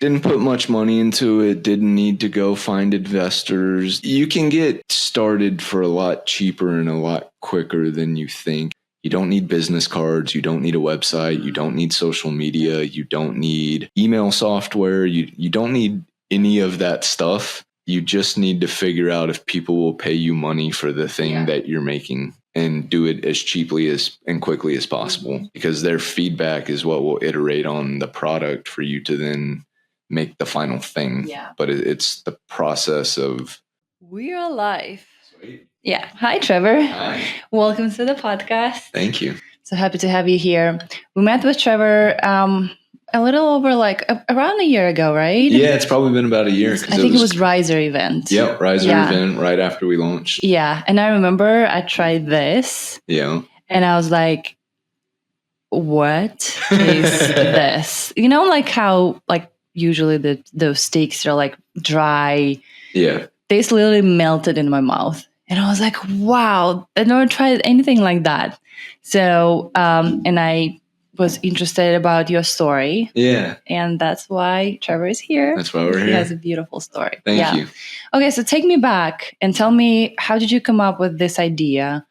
Didn't put much money into it. Didn't need to go find investors. You can get started for a lot cheaper and a lot quicker than you think. You don't need business cards. You don't need a website. You don't need social media. You don't need email software. You don't need any of that stuff. You just need to figure out if people will pay you money for the thing that you're making, and do it as cheaply and quickly as possible, because their feedback is what will iterate on the product for you to then make the final thing. Yeah. But it's the process of... We are live. Sweet. Yeah. Hi, Trevor. Hi. Welcome to the podcast. Thank you. So happy to have you here. We met with Trevor a little over around a year ago, right? Yeah, it's probably been about a year. I think it was Riser event. Yep, Riser event right after we launched. Yeah, and I remember I tried this. Yeah. And I was like, what is this? You know, like how usually those steaks are like dry. Yeah. They literally melted in my mouth. And I was like, wow, I never tried anything like that. So, and I was interested about your story. Yeah. And that's why Trevor is here. That's why we're here. He has a beautiful story. Thank you. Okay, so take me back and tell me, how did you come up with this idea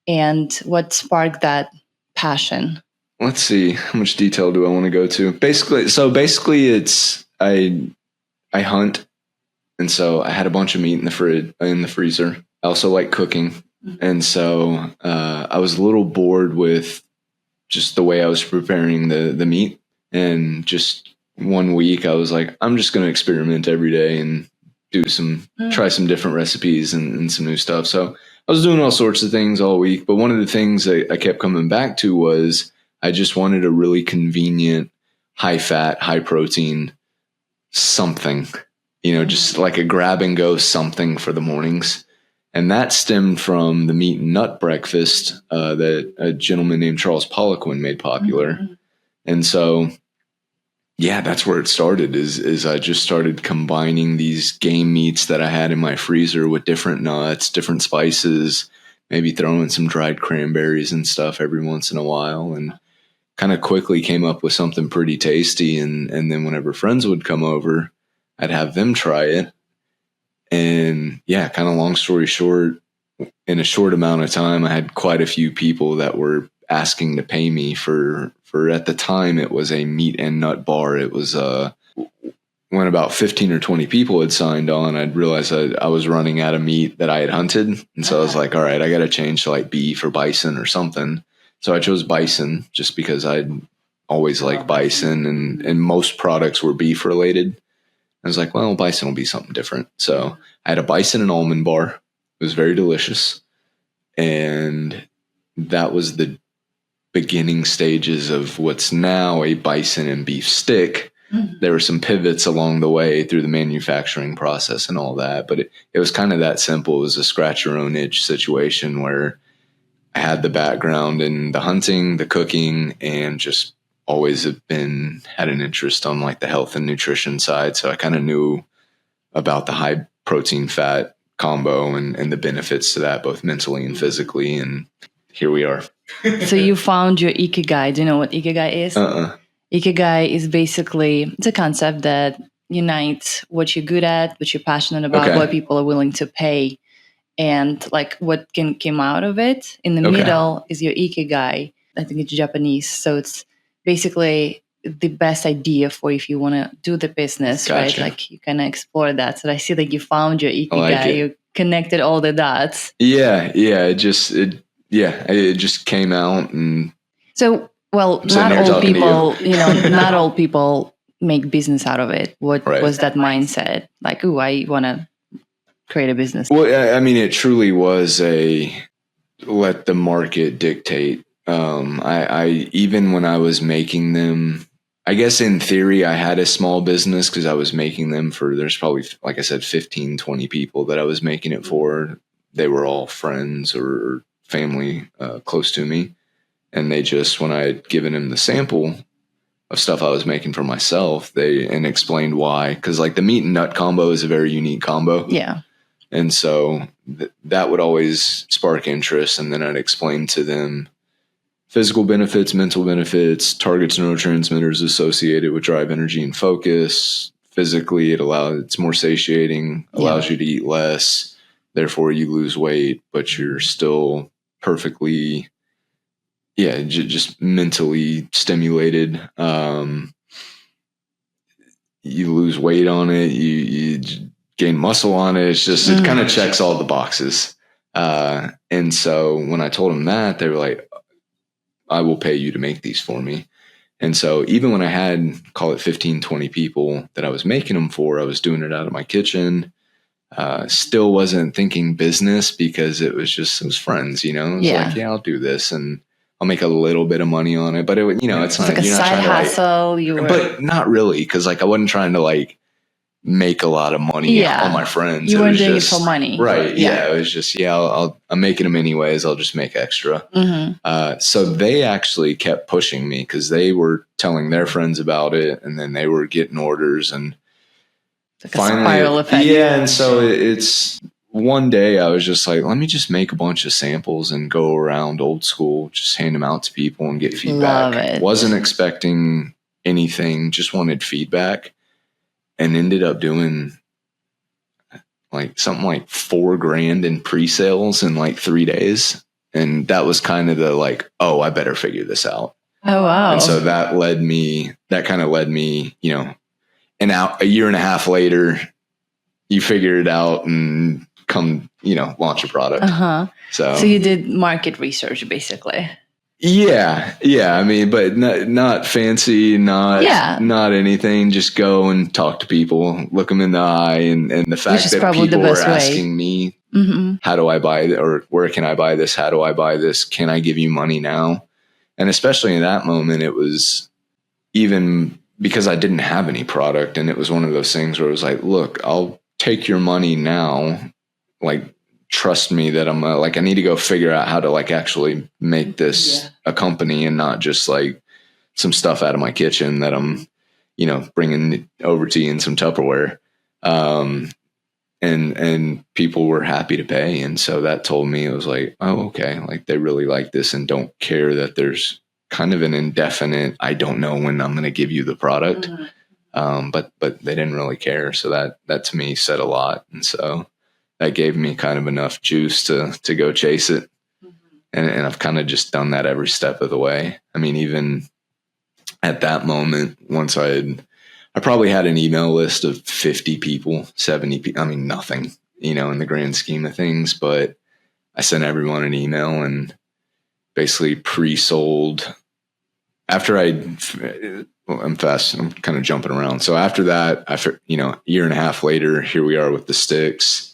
and what sparked that passion? Let's see, how much detail do I want to go to? Basically it's I hunt, and so I had a bunch of meat in the freezer. I also like cooking. And so I was a little bored with just the way I was preparing the meat. And just one week I was like, I'm just going to experiment every day and try some different recipes and some new stuff. So I was doing all sorts of things all week. But one of the things I kept coming back to was I just wanted a really convenient, high fat, high protein something, just like a grab and go something for the mornings. And that stemmed from the meat and nut breakfast that a gentleman named Charles Poliquin made popular. Mm-hmm. And so, yeah, that's where it started is I just started combining these game meats that I had in my freezer with different nuts, different spices, maybe throwing some dried cranberries and stuff every once in a while, and kind of quickly came up with something pretty tasty. And then whenever friends would come over, I'd have them try it. And yeah, kind of long story short, in a short amount of time, I had quite a few people that were asking to pay me for at the time, it was a meat and nut bar. It was when about 15 or 20 people had signed on, I'd realized I was running out of meat that I had hunted. And so I was like, all right, I got to change to like beef or bison or something. So I chose bison just because I'd always liked bison, and most products were beef related. I was like, well, bison will be something different. So I had a bison and almond bar. It was very delicious. And that was the beginning stages of what's now a bison and beef stick. Mm-hmm. There were some pivots along the way through the manufacturing process and all that. But it was kind of that simple. It was a scratch your own itch situation where I had the background in the hunting, the cooking, and just always had an interest on like the health and nutrition side. So I kind of knew about the high protein fat combo and the benefits to that, both mentally and physically. And here we are. So you found your ikigai. Do you know what ikigai is? Ikigai is basically, it's a concept that unites what you're good at, what you're passionate about, what people are willing to pay, and like what came out of it. In the middle is your ikigai. I think it's Japanese. So it's basically the best idea for if you want to do the business, right? Like you kind of explore that. So I see that you found your ikigai. You connected all the dots. Yeah. It just came out. And so, well, not all people, not all people make business out of it. What was that mindset? Like, ooh, I want to create a business. Well, I mean, it truly was let the market dictate. I even when I was making them, I guess in theory I had a small business because I was making them there's probably, like I said, 15, 20 people that I was making it for. They were all friends or family close to me. And they just, when I had given them the sample of stuff I was making for myself, and explained why, because like the meat and nut combo is a very unique combo. Yeah. And so that would always spark interest. And then I'd explain to them physical benefits, mental benefits, targets neurotransmitters associated with drive, energy, and focus, physically. It's more satiating, allows you to eat less. Therefore, you lose weight, but you're still perfectly, just mentally stimulated. You lose weight on it. You gain muscle on it. It's just, it kind of checks all the boxes. And so when I told them that, they were like, I will pay you to make these for me. And so even when I had, call it 15, 20 people that I was making them for, I was doing it out of my kitchen. Still wasn't thinking business because it was just some friends, It was like, I'll do this and I'll make a little bit of money on it. But it, it's not like a you're side not hustle. But not really, because I wasn't trying to make a lot of money on my friends. You weren't doing it for money. Right. Yeah. It was just, I'm making them anyways. I'll just make extra. So they actually kept pushing me because they were telling their friends about it, and then they were getting orders, and like finally, a spiral effect. Yeah. And so it's one day I was just like, let me just make a bunch of samples and go around old school, just hand them out to people and get feedback. Love it. Wasn't expecting anything, just wanted feedback. And ended up doing something like $4,000 in pre-sales in 3 days. And that was kind of the I better figure this out. Oh, wow. And so that kind of led me, and out a year and a half later, you figure it out and come, launch a product. So you did market research basically. Yeah. I mean, but not fancy, not anything. Just go and talk to people, look them in the eye, and the fact that people were asking me, how do I buy it, or where can I buy this? How do I buy this? Can I give you money now? And especially in that moment, it was even because I didn't have any product, and it was one of those things where it was like, look, I'll take your money now, trust me that I'm I need to go figure out how to actually make this a company and not just some stuff out of my kitchen that I'm, bringing over to you in some Tupperware. And people were happy to pay. And so that told me, it was like, oh, okay. They really like this and don't care that there's kind of an indefinite, I don't know when I'm going to give you the product. But they didn't really care. So that to me said a lot. And so that gave me kind of enough juice to go chase it. And I've kind of just done that every step of the way. I mean, even at that moment, once I probably had an email list of 50 people, 70 people. I mean, nothing, in the grand scheme of things, but I sent everyone an email and basically pre-sold after I'm fast. I'm kind of jumping around. So after that, a year and a half later, here we are with the sticks.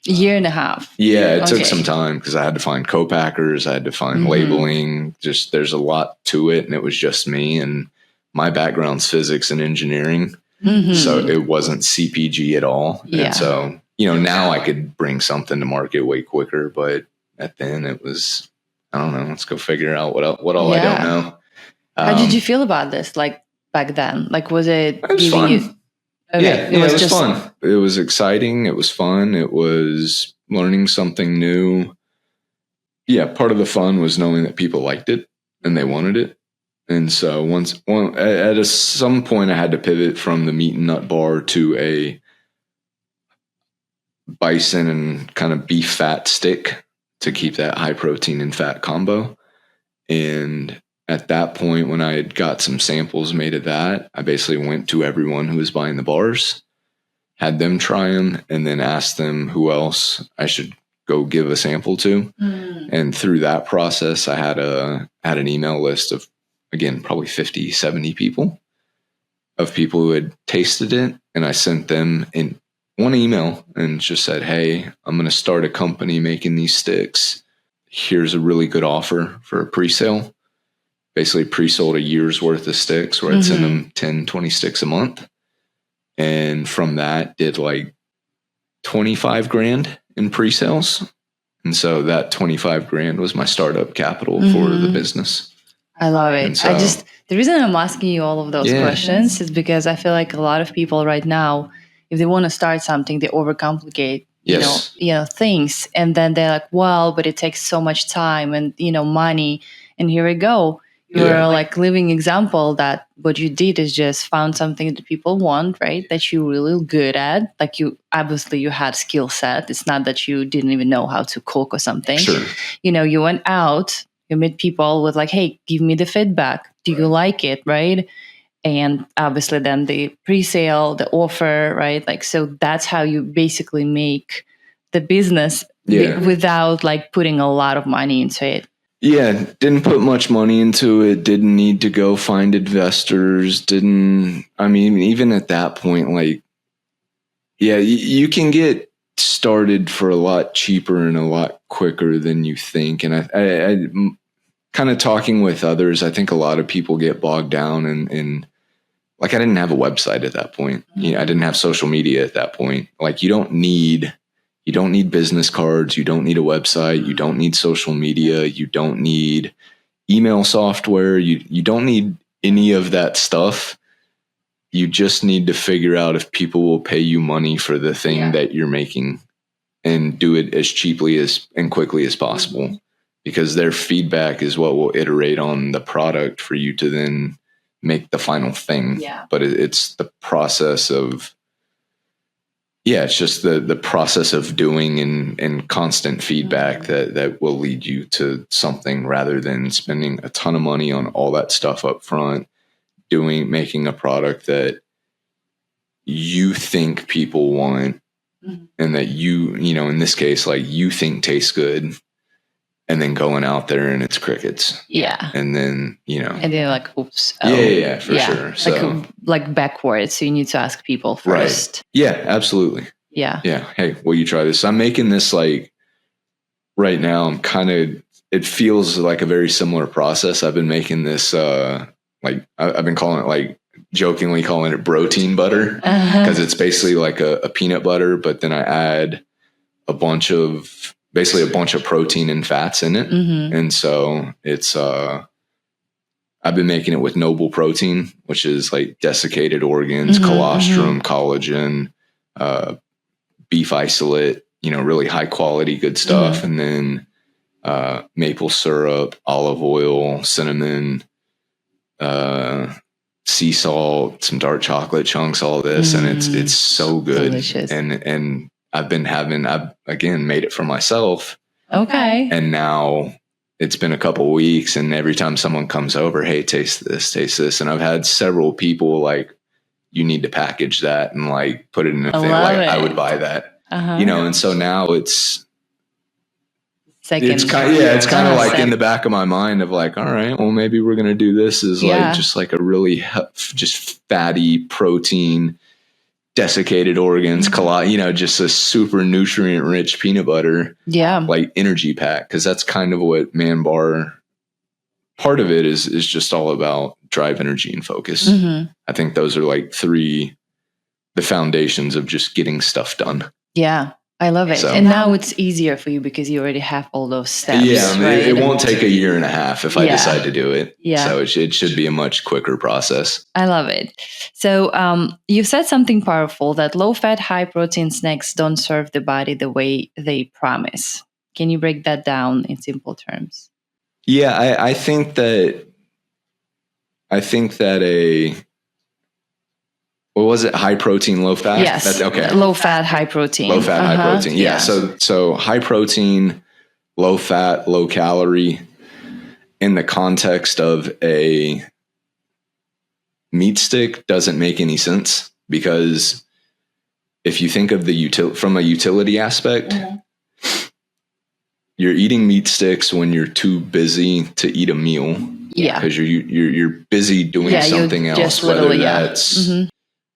A year and a half. Yeah, it took some time because I had to find co-packers. I had to find labeling. Just there's a lot to it, and it was just me. And my background's physics and engineering, so it wasn't CPG at all. Yeah. And so now I could bring something to market way quicker, but at then it was, I don't know. Let's go figure out what all I don't know. How did you feel about this? Back then, was it was giving fun. you? Okay. Yeah, it was just fun. It was exciting. It was fun. It was learning something new. Yeah, part of the fun was knowing that people liked it and they wanted it. And so at some point, I had to pivot from the meat and nut bar to a bison and kind of beef fat stick to keep that high protein and fat combo. And at that point, when I had got some samples made of that, I basically went to everyone who was buying the bars, had them try them, and then asked them who else I should go give a sample to. And through that process, I had an email list of, again, probably 50, 70 people who had tasted it. And I sent them in one email and just said, hey, I'm going to start a company making these sticks. Here's a really good offer for a pre-sale. Basically pre-sold a year's worth of sticks where I'd send them 10, 20 sticks a month. And from that did $25,000 in pre-sales. And so that $25,000 was my startup capital for the business. I love it. So, the reason I'm asking you all of those questions is because I feel like a lot of people right now, if they want to start something, they overcomplicate, things. And then they're like, well, but it takes so much time and, money. And here we go. You're like living example that what you did is just found something that people want, right? That you're really good at. Like you had skill set. It's not that you didn't even know how to cook or something. Sure. You went out, you met people with like, hey, give me the feedback. Do you like it? Right. And obviously then the pre-sale, the offer, right? Like, so that's how you basically make the business without like putting a lot of money into it. Yeah, didn't put much money into it, didn't need to go find investors, even at that point, like, yeah, you can get started for a lot cheaper and a lot quicker than you think. And I kind of talking with others, I think a lot of people get bogged down in like, I didn't have a website at that point. I didn't have social media at that point. Like, you don't need business cards. You don't need a website. You don't need social media. You don't need email software. You don't need any of that stuff. You just need to figure out if people will pay you money for the thing that you're making, and do it as cheaply and quickly as possible, because their feedback is what will iterate on the product for you to then make the final thing. Yeah. But it's the process of, it's just the process of doing and constant feedback that will lead you to something, rather than spending a ton of money on all that stuff up front, making a product that you think people want, and that in this case, like, you think tastes good, and then going out there and it's crickets. Yeah. And then, and then like, oops. Oh, for sure. So like backwards. So you need to ask people first. Right. Yeah, absolutely. Yeah. Yeah. Hey, will you try this? I'm making this, like, right now, it feels like a very similar process. I've been making this, like, I've been calling it, like, jokingly calling it protein butter, because it's basically like a peanut butter, but then I add a bunch of protein and fats in it. And so it's, I've been making it with noble protein, which is like desiccated organs, colostrum, collagen, beef isolate, really high quality, good stuff. And then maple syrup, olive oil, cinnamon, sea salt, some dark chocolate chunks, all this. And it's so good. Delicious. And I've again made it for myself. Okay. And now it's been a couple of weeks, and every time someone comes over, hey, taste this. And I've had several people like, you need to package that and like put it in a thing. Like, I would buy that, and so now it's kind of like in the back of my mind of like, all right, well, maybe we're going to do this as like, just like a really just fatty protein, desiccated organs, just a super nutrient rich peanut butter, like energy pack. Cause that's kind of what MANBAR, part of it is just all about drive, energy, and focus. I think those are like the foundations of just getting stuff done. Yeah. I love it. So, and now it's easier for you because you already have all those steps. Yeah, right? It won't take a year and a half if I decide to do it. Yeah. So it should be a much quicker process. I love it. So you've said something powerful, that low-fat, high-protein snacks don't serve the body the way they promise. Can you break that down in simple terms? Yeah, I think that what was it? High protein, low fat? Yes. That's, okay. Low fat, high protein. Low fat, high protein. Yeah. So high protein, low fat, low calorie, in the context of a meat stick doesn't make any sense, because if you think of from a utility aspect, you're eating meat sticks when you're too busy to eat a meal. Yeah. Because you're busy doing something else, whether that's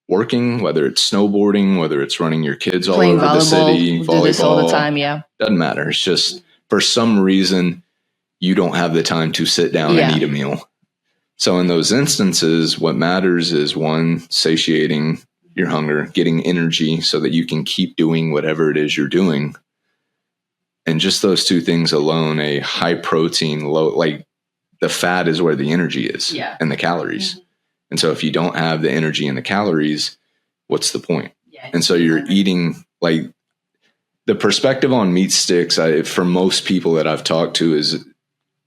working, whether it's snowboarding, whether it's running your kids all over the city, volleyball, do this all the time. Yeah. Doesn't matter. It's just, for some reason, you don't have the time to sit down and eat a meal. So in those instances, what matters is, one, satiating your hunger, getting energy so that you can keep doing whatever it is you're doing. And just those two things alone, a high protein, low, like, the fat is where the energy is, and the calories. And so if you don't have the energy and the calories, what's the point? Yeah, and so you're eating, like, the perspective on meat sticks, for most people that I've talked to, is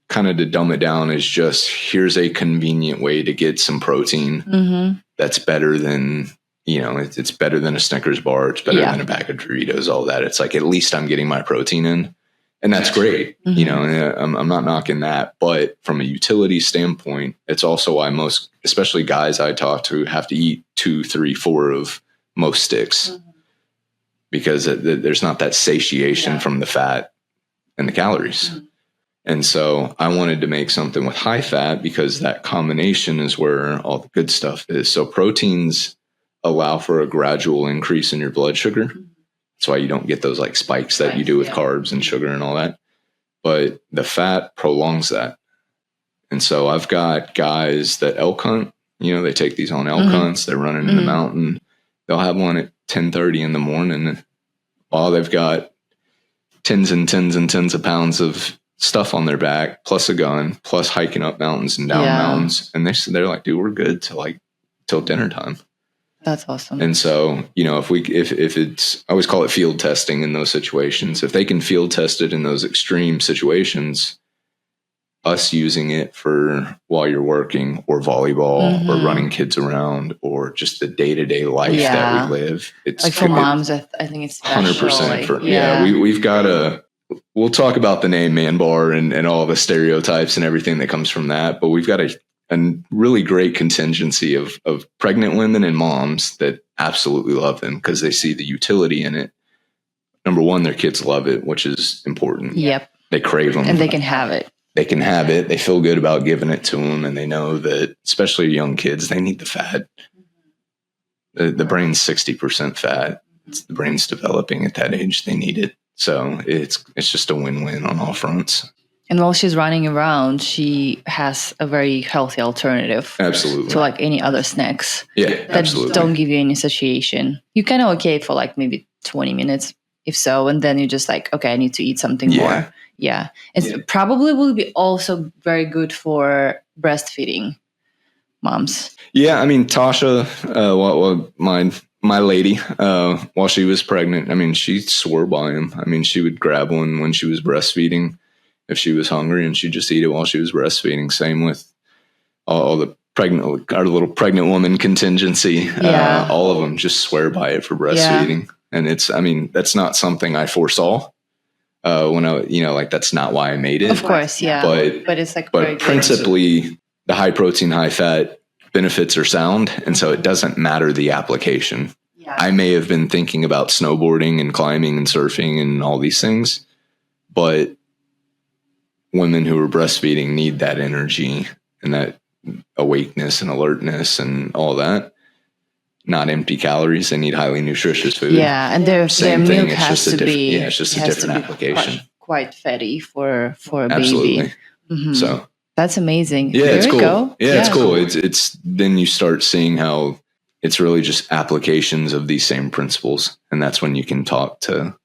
kind of to dumb it down is just, here's a convenient way to get some protein that's better than, it's better than a Snickers bar. It's better than a bag of Doritos, all that. It's like, at least I'm getting my protein in. And that's great. And I'm not knocking that. But from a utility standpoint, it's also why most, especially guys I talk to, have to eat 2, 3, 4 of most sticks because there's not that satiation from the fat and the calories. And so I wanted to make something with high fat because that combination is where all the good stuff is. So proteins allow for a gradual increase in your blood sugar. That's why you don't get those like spikes that you do with carbs and sugar and all that. But the fat prolongs that. And so I've got guys that elk hunt, they take these on elk hunts. They're running in the mountain. They'll have one at 10:30 in the morning while they've got tens and tens and tens of pounds of stuff on their back, plus a gun, plus hiking up mountains and down mountains. And they're like, dude, we're good till dinner time. That's awesome. And so, if it's, I always call it field testing in those situations. If they can field test it in those extreme situations, us using it for while you're working or volleyball or running kids around or just the day-to-day life that we live. It's like for moms, I think it's special. 100%. We've got we'll talk about the name MANBAR and all the stereotypes and everything that comes from that. But we've got a really great contingency of pregnant women and moms that absolutely love them because they see the utility in it. Number one, their kids love it, which is important. Yep. They crave them. And they can have it. They can have it. They feel good about giving it to them. And they know that, especially young kids, they need the fat. The brain's 60% fat. The brain's developing at that age. They need it. So it's just a win-win on all fronts. And while she's running around, she has a very healthy alternative. Absolutely. To like any other snacks. Yeah, that absolutely. Don't give you any satiation. You kind of okay for like maybe 20 minutes, if so. And then you're just like, okay, I need to eat something more. Yeah. It probably will be also very good for breastfeeding moms. Yeah. I mean, Tasha, my lady, while she was pregnant, I mean, she swore by him. I mean, she would grab one when she was breastfeeding if she was hungry, and she'd just eat it while she was breastfeeding. Same with all the our little pregnant woman contingency. All of them just swear by it for breastfeeding. And that's not something I foresaw. When that's not why I made it. Of course, yeah. But it's like, but principally the high protein, high fat benefits are sound. And so it doesn't matter the application. Yeah. I may have been thinking about snowboarding and climbing and surfing and all these things, but women who are breastfeeding need that energy and that awakeness and alertness and all that. Not empty calories. They need highly nutritious food. Yeah, and their milk has to be. Yeah, it's just a different application. Quite fatty for a Absolutely. baby. Mm-hmm. So that's amazing. Yeah, it's cool. Go. Yeah, it's cool. It's then you start seeing how it's really just applications of these same principles, and that's when you can talk to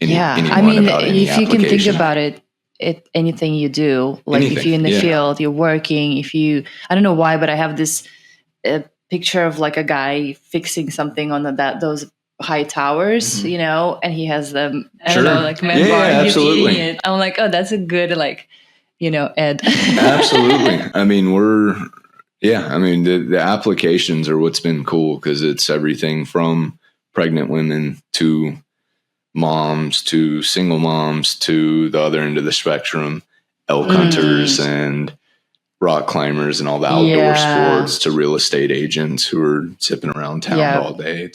anyone about any if you can think about it. Anything you do, like if you're in the field, you're working, I don't know why, but I have this picture of like a guy fixing something on those high towers, and he has them, I don't know, like MANBAR, he's eating it. I'm like, oh, that's a good, like, Ed. Absolutely. I mean, the applications are what's been cool because it's everything from pregnant women to moms to single moms to the other end of the spectrum, elk hunters and rock climbers and all the outdoor sports to real estate agents who are zipping around town all day.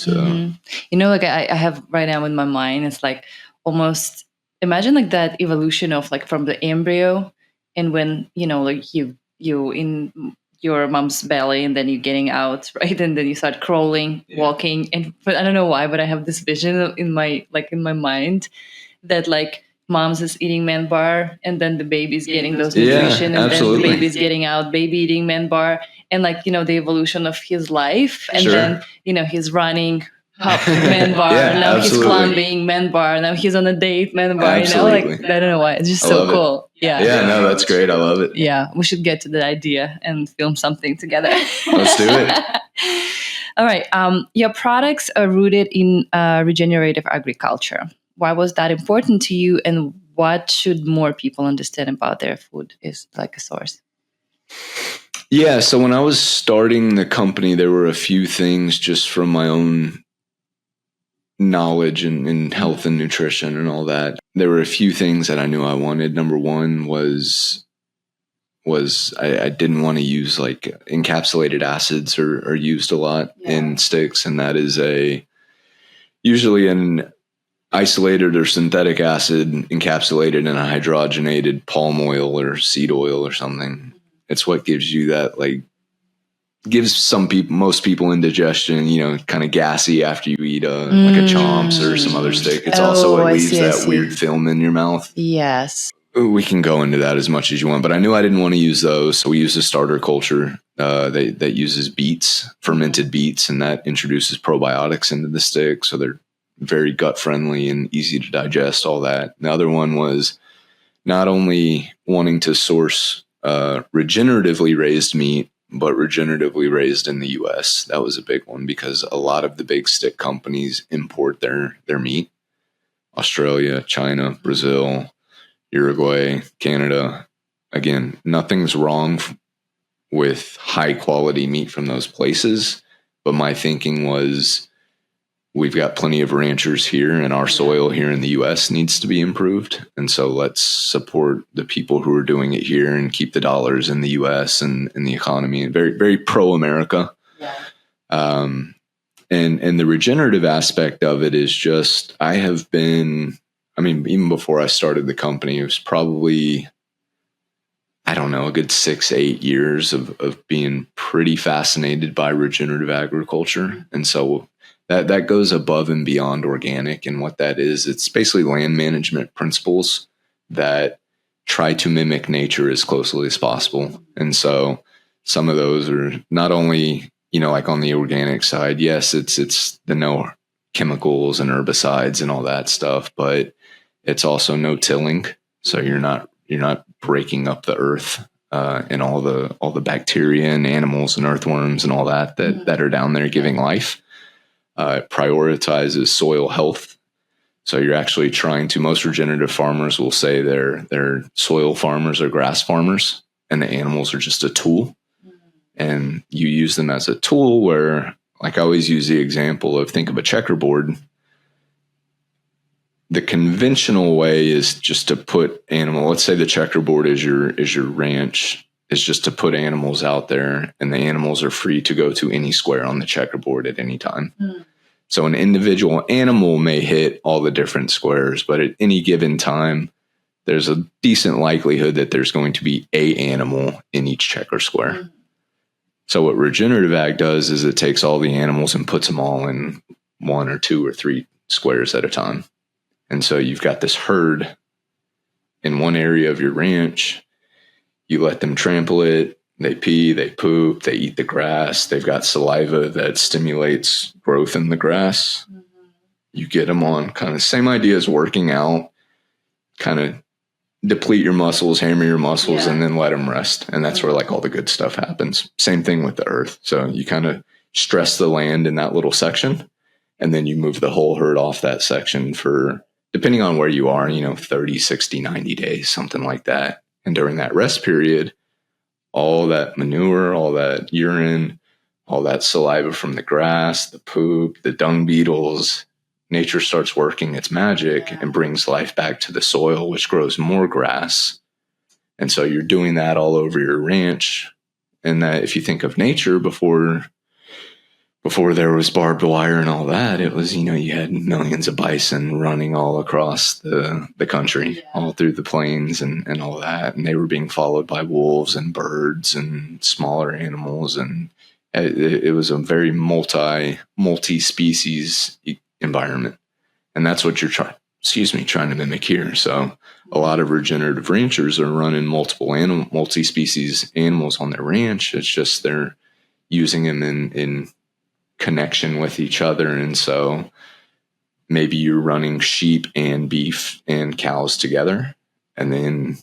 Like I have right now in my mind, it's like almost imagine like that evolution of like from the embryo and when, like you in your mom's belly and then you're getting out, right? And then you start crawling, walking. But I don't know why, but I have this vision in my mind that like mom's is eating MANBAR and then the baby's getting those nutrition and then the baby's getting out, baby eating MANBAR and like, the evolution of his life. And then, he's running up MANBAR. Now he's climbing MANBAR. Now he's on a date MANBAR, like, I don't know why. It's just so cool. Yeah. Yeah, no, that's great. I love it. Yeah. We should get to that idea and film something together. Let's do it. All right. Your products are rooted in regenerative agriculture. Why was that important to you? And what should more people understand about their food is like a source? Yeah. So when I was starting the company, there were a few things just from my own knowledge in health and nutrition and all that. There were a few things that I knew I wanted. Number one was I didn't want to use like encapsulated acids or used a lot in sticks. And that is usually an isolated or synthetic acid encapsulated in a hydrogenated palm oil or seed oil or something. It's what gives you that, like, gives most people indigestion, kind of gassy after you eat like a Chomps or some other steak. It's also what leaves that weird film in your mouth. Yes. We can go into that as much as you want, but I knew I didn't want to use those. So we use a starter culture that uses beets, fermented beets, and that introduces probiotics into the stick. So they're very gut friendly and easy to digest, all that. The other one was not only wanting to source regeneratively raised meat, but regeneratively raised in the US. That was a big one because a lot of the big stick companies import their meat. Australia, China, Brazil, Uruguay, Canada. Again, nothing's wrong with high quality meat from those places. But my thinking was, we've got plenty of ranchers here, and our soil here in the US needs to be improved. And so let's support the people who are doing it here and keep the dollars in the US and in the economy. And very, very pro-America. Yeah. And the regenerative aspect of it is just, even before I started the company, it was probably, a good 6-8 years of being pretty fascinated by regenerative agriculture. And so that goes above and beyond organic. And what that is, it's basically land management principles that try to mimic nature as closely as possible. And so some of those are not only, like on the organic side, yes, it's the no chemicals and herbicides and all that stuff, but it's also no tilling. So you're not breaking up the earth and all the bacteria and animals and earthworms and all that are down there giving life. It prioritizes soil health. So you're actually most regenerative farmers will say they're soil farmers or grass farmers, and the animals are just a tool. And you use them as a tool where, like I always use the example of, think of a checkerboard. The conventional way is just to put let's say the checkerboard is your ranch, is just to put animals out there, and the animals are free to go to any square on the checkerboard at any time. So an individual animal may hit all the different squares, but at any given time, there's a decent likelihood that there's going to be a animal in each checker square. So what regenerative ag does is it takes all the animals and puts them all in 1 or 2 or 3 squares at a time. And so you've got this herd in one area of your ranch. You let them trample it. They pee, they poop, they eat the grass. They've got saliva that stimulates growth in the grass. You get them on kind of same idea as working out, kind of deplete your muscles, hammer your muscles, and then let them rest. And that's where like all the good stuff happens. Same thing with the earth. So you kind of stress the land in that little section, and then you move the whole herd off that section for, depending on where you are, 30, 60, 90 days, something like that. And during that rest period, all that manure, all that urine, all that saliva from the grass, the poop, the dung beetles, nature starts working its magic and brings life back to the soil, which grows more grass. And so you're doing that all over your ranch. And that, if you think of nature before there was barbed wire and all that, it was, you had millions of bison running all across the country, all through the plains and all that. And they were being followed by wolves and birds and smaller animals. And it was a very multi-species environment. And that's what you're trying to mimic here. So a lot of regenerative ranchers are running multi-species animals on their ranch. It's just they're using them in connection with each other. And so maybe you're running sheep and beef and cows together, and then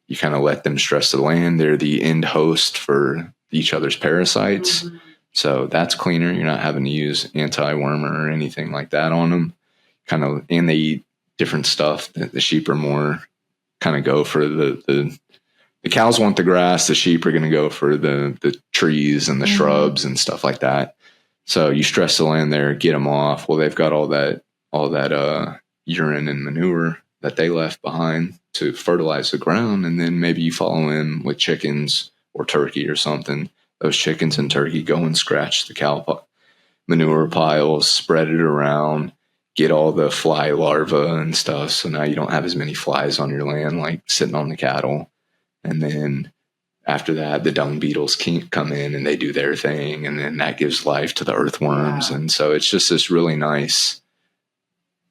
you kind of let them stress the land. They're the end host for each other's parasites. So that's cleaner. You're not having to use anti-wormer or anything like that on them. And they eat different stuff. The sheep are more kind of go for the cows want the grass, the sheep are going to go for the trees and the shrubs and stuff like that. So you stress the land there, get them off. Well, they've got all that urine and manure that they left behind to fertilize the ground. And then maybe you follow in with chickens or turkey or something. Those chickens and turkey go and scratch the cow manure piles, spread it around, get all the fly larvae and stuff. So now you don't have as many flies on your land, like sitting on the cattle. And then after that, the dung beetles come in and they do their thing. And then that gives life to the earthworms. Wow. And so it's just this really nice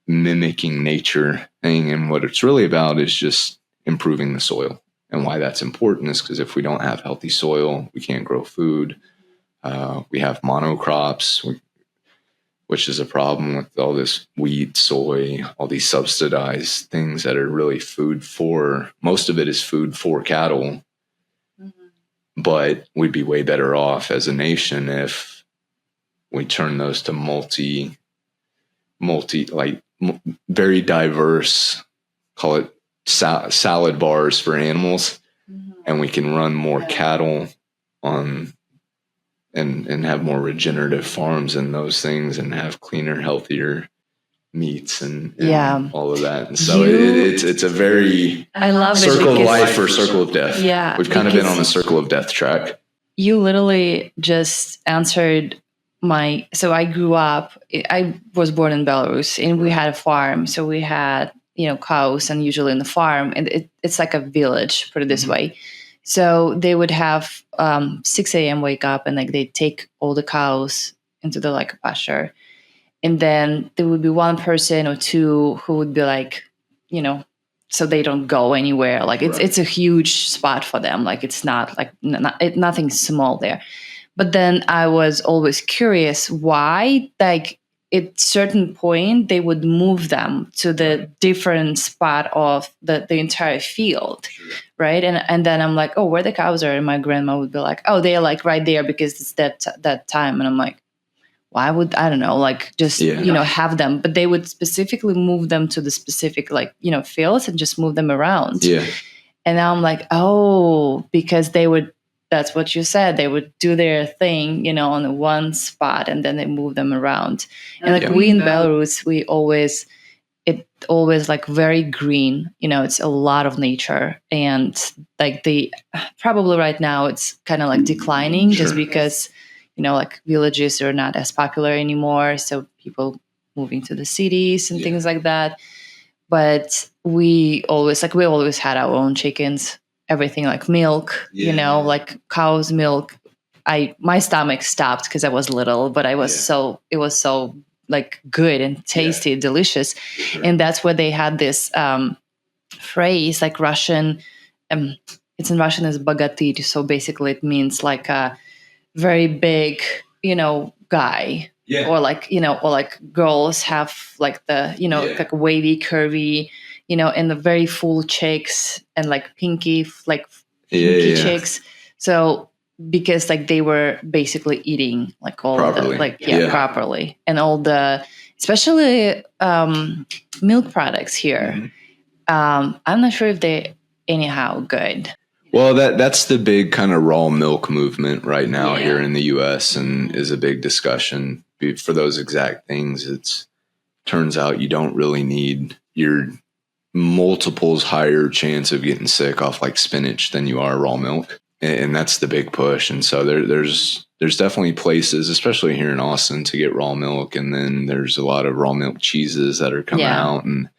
mimicking nature thing. And what it's really about is just improving the soil. And why that's important is because if we don't have healthy soil, we can't grow food. We have monocrops, which is a problem with all this wheat, soy, all these subsidized things that are really food for, most of it is food for cattle. Mm-hmm. But we'd be way better off as a nation if we turn those to very diverse, call it salad bars for animals. Mm-hmm. And we can run more cattle on and have more regenerative farms and those things and have cleaner, healthier meats and all of that. And so it's a very I love circle of life or circle of death. Yeah. We've kind of been on the circle of death track. You literally just answered so I grew up, I was born in Belarus and we had a farm. So we had, cows and usually in the farm and it's like a village, put it this way. So they would have 6 a.m. wake up and like they'd take all the cows into the like pasture. And then there would be one person or two who would be like, so they don't go anywhere. Like it's a huge spot for them. Like it's not like nothing small there. But then I was always curious why, like at certain point they would move them to the different spot of the entire field. Sure. Right. And then I'm like, oh, where the cows are? And my grandma would be like, oh, they're like right there because it's that time. And I'm like, why would, I don't know, like just, have them. But they would specifically move them to the specific, like, fields and just move them around. Yeah. And now I'm like, oh, because that's what you said. They would do their thing, on the one spot and then they move them around. And like we in Belarus, it always like very green, it's a lot of nature. And like probably right now it's kind of like declining just because, like villages are not as popular anymore. So people moving to the cities and things like that. But we always had our own chickens. Everything like milk, like cow's milk. My stomach stopped because I was little, but it was so like good and tasty, delicious. Sure. And that's where they had this phrase like Russian, it's in Russian as bogaty. So basically it means like a very big, guy. Yeah. Or like girls have like the, like wavy, curvy, and the very full chicks and like pinky chicks. So because like they were basically eating like all properly. Properly. And all the, especially milk products here. Mm-hmm. I'm not sure if they're anyhow good. Well, that's the big kind of raw milk movement right now here in the U.S. and is a big discussion for those exact things. It turns out you don't really need your multiples higher chance of getting sick off like spinach than you are raw milk. And that's the big push. And so there's definitely places, especially here in Austin, to get raw milk. And then there's a lot of raw milk cheeses that are coming out. And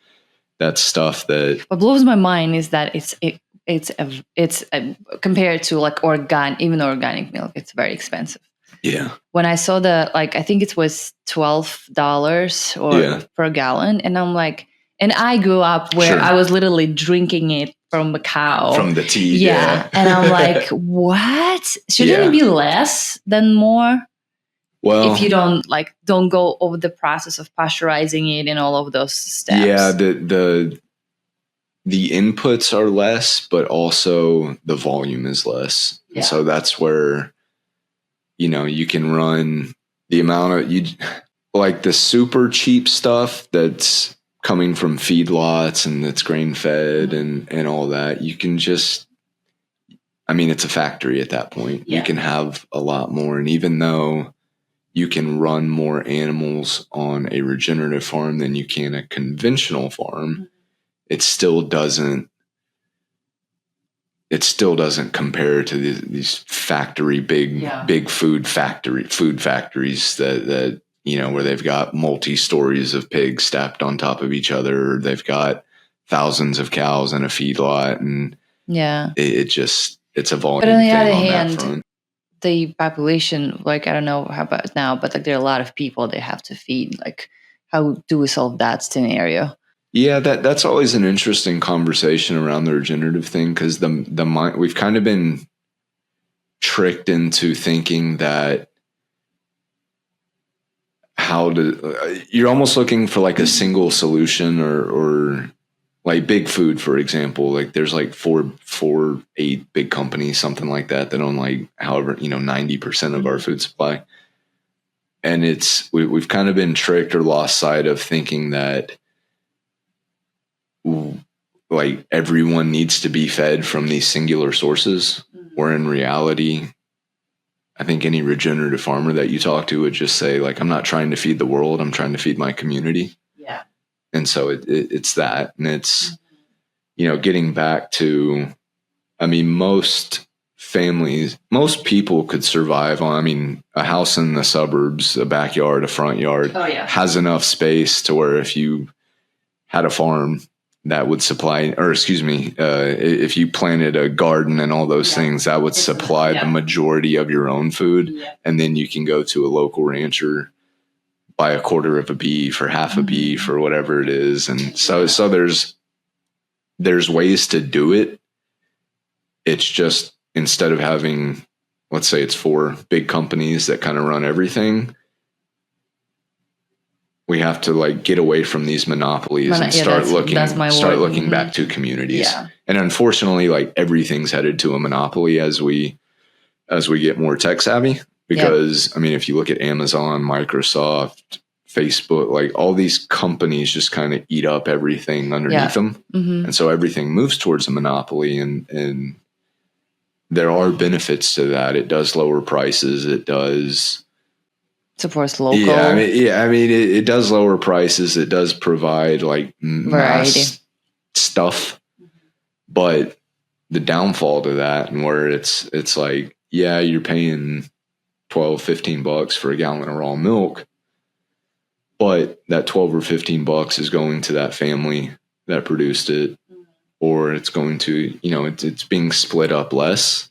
that's stuff that... What blows my mind is that it's compared to like even organic milk, it's very expensive. Yeah. When I saw I think it was $12 per gallon. And I'm like, and I grew up where I was literally drinking it from a cow. From the tea. Yeah. And I'm like, what? Shouldn't it be less than more? Well, if you don't go over the process of pasteurizing it and all of those steps. Yeah. The inputs are less, but also the volume is less. Yeah. And so that's where, you can run the amount of like the super cheap stuff that's coming from feedlots and it's grain fed and all that, you can just, I mean, it's a factory at that point. You can have a lot more. And even though you can run more animals on a regenerative farm than you can a conventional farm, it still doesn't compare to these factory, big food factories that, you know, where they've got multi-stories of pigs stacked on top of each other. Or they've got thousands of cows in a feedlot, and it's a volume but on the thing other on hand, that front. The population, like, I don't know how about now, but like there are a lot of people they have to feed. Like, how do we solve that scenario? Yeah, that's always an interesting conversation around the regenerative thing, because the mind, we've kind of been tricked into thinking that you're almost looking for like a single solution, or like big food, for example. Like there's like 8 big companies, something like that own like however, 90% of our food supply. And we've kind of been tricked or lost sight of thinking that like everyone needs to be fed from these singular sources, where in reality, I think any regenerative farmer that you talk to would just say, like, I'm not trying to feed the world, I'm trying to feed my community. Yeah. And so it's that. And it's, getting back to, I mean, most people could survive on, I mean, a house in the suburbs, a backyard, a front yard has enough space to where if you had a farm that would supply, or excuse me, if you planted a garden and all those things, that would supply the majority of your own food. Yeah. And then you can go to a local rancher, buy a quarter of a beef or half a beef or whatever it is. And so there's ways to do it. It's just, instead of having, let's say it's 4 big companies that kind of run everything, we have to like get away from these monopolies and start looking back to communities. Yeah. And unfortunately, like everything's headed to a monopoly as we get more tech savvy, because I mean, if you look at Amazon, Microsoft, Facebook, like all these companies just kind of eat up everything underneath them. Mm-hmm. And so everything moves towards a monopoly, and there are benefits to that. It does lower prices. It does supports local. I mean, it does lower prices. It does provide like mass stuff, but the downfall to that, and where it's like, yeah, you're paying $12-15 for a gallon of raw milk, but that 12 or 15 bucks is going to that family that produced it, or it's going to, it's being split up less,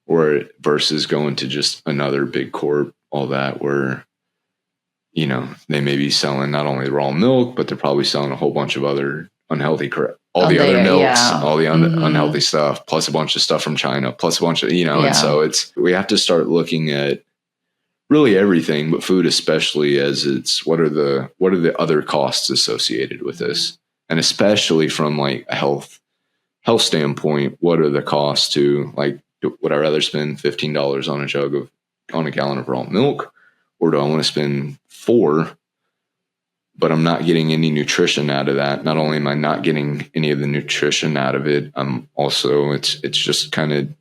or versus going to just another big corp, all that, where, they may be selling not only raw milk, but they're probably selling a whole bunch of other unhealthy crap, all the other milks, all the unhealthy stuff, plus a bunch of stuff from China, plus a bunch of, and so we have to start looking at really everything, but food especially, as it's, what are the other costs associated with this? And especially from like a health standpoint, what are the costs to, like, would I rather spend $15 on a gallon of raw milk, or do I want to spend $4, but I'm not getting any nutrition out of that? Not only am I not getting any of the nutrition out of it, I'm also, it's just kind of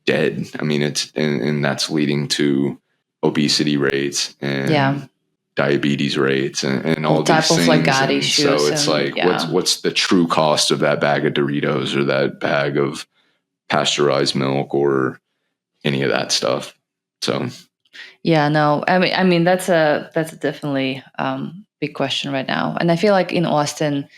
dead. I mean, and that's leading to obesity rates and diabetes rates and all these things. Like gut issues. So it's like, what's the true cost of that bag of Doritos or that bag of pasteurized milk or any of that stuff? So I mean that's a definitely big question right now, and I feel like in Austin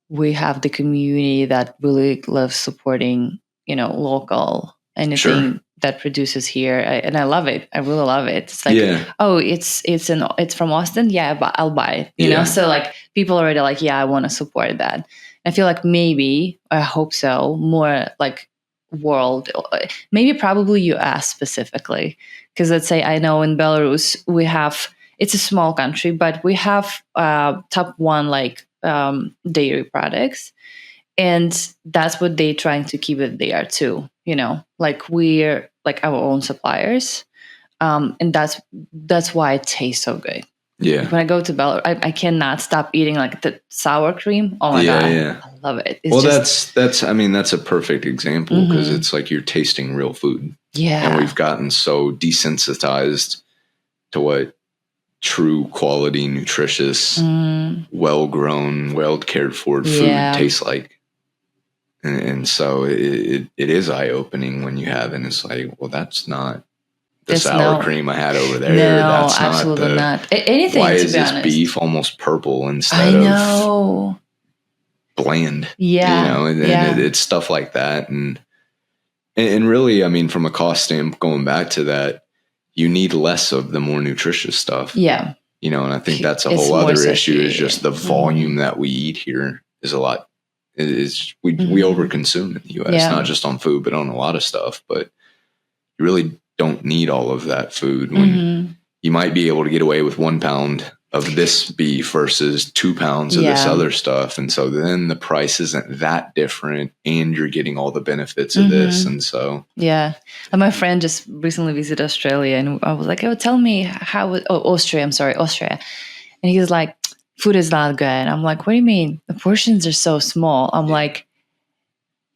we have the community that really loves supporting local anything that produces here, and I love it. I really love it. It's like, it's from Austin, but I'll buy it. You know, so like people are already like, I want to support that. I feel like maybe, I hope so, more like world, maybe probably US specifically, because let's say I know in Belarus we have, it's a small country, but we have top 1 like dairy products, and that's what they're trying to keep it there too. Like we're like our own suppliers, and that's why it tastes so good. Yeah. Like when I go to Belarus, I cannot stop eating like the sour cream. Oh my God. Yeah. I love it. It's that's a perfect example because it's like you're tasting real food. Yeah. And we've gotten so desensitized to what true quality, nutritious, well-grown, well-cared for food tastes like. And so it is eye-opening when you have it. And it's like, well, that's not the sour cream I had over there. No, that's absolutely not. Anything, why to is be this honest. beef almost purple instead of bland? Yeah. And it's stuff like that. And really, I mean, from a cost standpoint, going back to that, you need less of the more nutritious stuff. Yeah. And I think that's a whole other issue is just the volume that we eat here is a lot. We overconsume in the U.S., not just on food, but on a lot of stuff. But you really don't need all of that food when you might be able to get away with 1 pound of this beef versus 2 pounds of this other stuff. And so then the price isn't that different and you're getting all the benefits of this. And so. Yeah. And my friend just recently visited Australia and I was like, oh, tell me Austria. And he was like, food is not good. I'm like, what do you mean? The portions are so small. I'm like,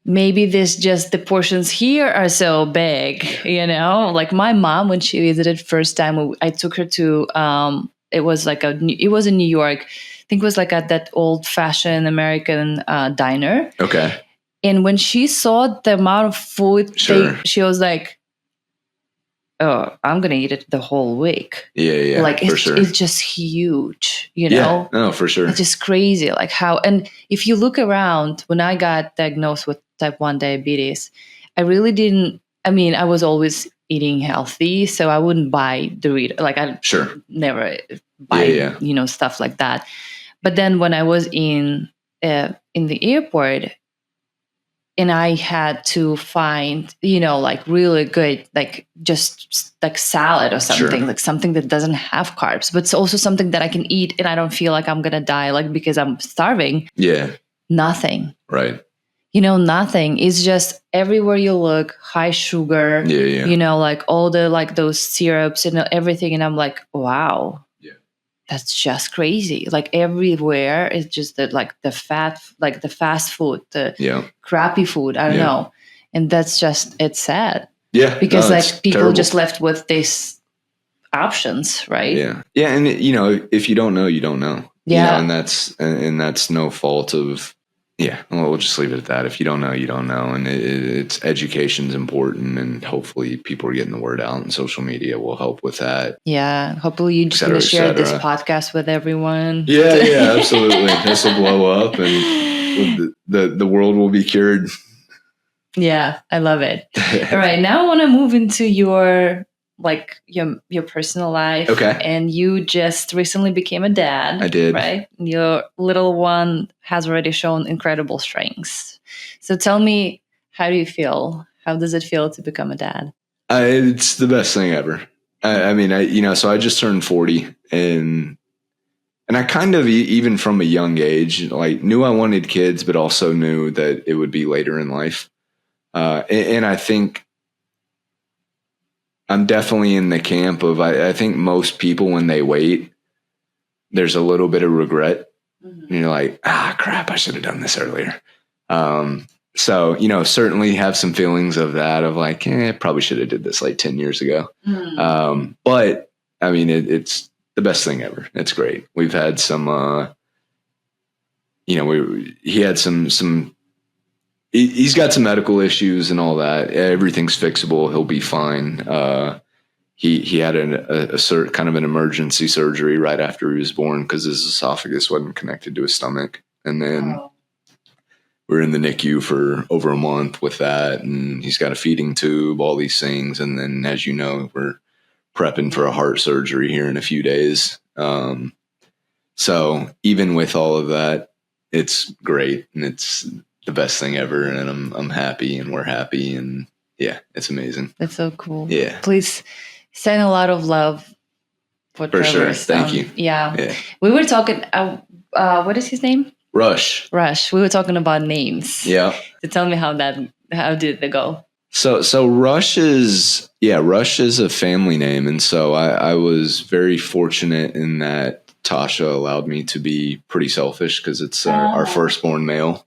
maybe the portions here are so big, like my mom, when she visited first time, I took her to, it was in New York. I think it was like at that old fashioned American diner. Okay. And when she saw the amount of food, she was like, oh, I'm going to eat it the whole week. Yeah. Like it's just huge, Yeah, no, for sure. It's just crazy. Like how, and if you look around, when I got diagnosed with type 1 diabetes, I really didn't, I was always eating healthy. So I wouldn't buy Doritos. Like I never buy, stuff like that. But then when I was in the airport, and I had to find, like really good, like just like salad or something, like something that doesn't have carbs, but it's also something that I can eat and I don't feel like I'm going to die, like because I'm starving. Yeah. Nothing. Right. Nothing. It's just everywhere you look, high sugar, like all the, like those syrups and everything. And I'm like, wow. That's just crazy. Like everywhere, it's just that, like the fast food, the crappy food. I don't know, and that's just, it's sad. Yeah, because like people just left with these options, right? Yeah, and if you don't know, you don't know. Yeah, and that's no fault of. Yeah, well, we'll just leave it at that. If you don't know, you don't know. And it's education's important, and hopefully people are getting the word out, and social media will help with that. Yeah, hopefully you're just going to share this podcast with everyone. Yeah, absolutely. This will blow up, and the world will be cured. Yeah, I love it. All right, now I want to move into your personal life. Okay. And you just recently became a dad. I did. Right? Your little one has already shown incredible strengths. So tell me, how do you feel? How does it feel to become a dad? It's the best thing ever. So I just turned 40 and I kind of, even from a young age, like knew I wanted kids, but also knew that it would be later in life. And I think I'm definitely in the camp of, I think most people, when they wait, there's a little bit of regret. And you're like, crap, I should have done this earlier. So, certainly have some feelings of that, of like, probably should have did this like 10 years ago. But it's the best thing ever. It's great. We've had some, he had some, he's got some medical issues and all that. Everything's fixable. He'll be fine. He had a kind of an emergency surgery right after he was born because his esophagus wasn't connected to his stomach. And then we're in the NICU for over a month with that. And he's got a feeding tube, all these things. And then, as you know, we're prepping for a heart surgery here in a few days. So even with all of that, it's great. And it's the best thing ever. And I'm happy, and we're happy. And yeah, it's amazing. That's so cool. Yeah. Please send a lot of love for Trevor. Sure. Thank you. Yeah. We were talking, what is his name? Rush. We were talking about names. Yeah. So tell me how did it go? So Rush is a family name. And so I was very fortunate in that Tasha allowed me to be pretty selfish because it's our firstborn male.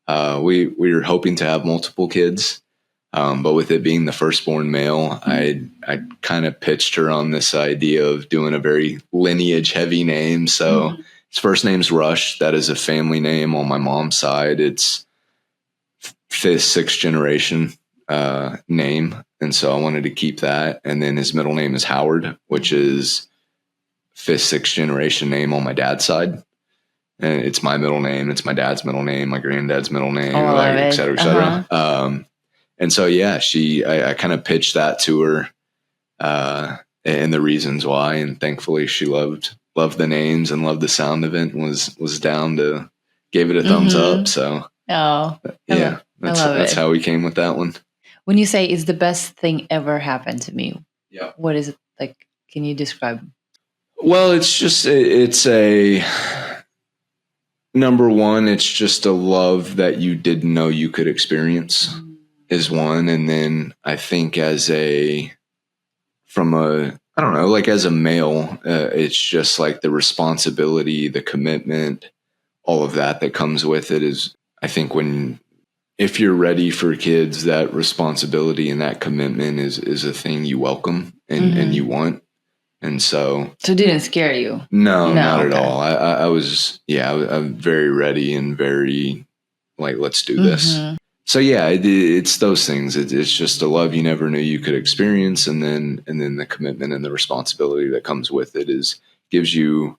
We were hoping to have multiple kids. But with it being the firstborn male, I kind of pitched her on this idea of doing a very lineage heavy name. So his first name's Rush. That is a family name on my mom's side. It's fifth, sixth generation name. And so I wanted to keep that. And then his middle name is Howard, which is fifth, sixth generation name on my dad's side. And it's my middle name. It's my dad's middle name, my granddad's middle name, et cetera, et cetera. And so, I kind of pitched that to her, and the reasons why, and thankfully she loved the names and loved the sound of it and was down to gave it a thumbs up. So, that's how we came with that one. When you say it's the best thing ever happened to me, what is it like? Can you describe? Well, it's a number one. It's just a love that you didn't know you could experience. Is one. And then I think as a male, it's just like the responsibility, the commitment, all of that comes with it is, I think if you're ready for kids, that responsibility and that commitment is a thing you welcome and you want. And so it didn't scare you? No, not at all. I was I'm very ready and very like, let's do this. So it's those things. It's just a love you never knew you could experience, and then the commitment and the responsibility that comes with it gives you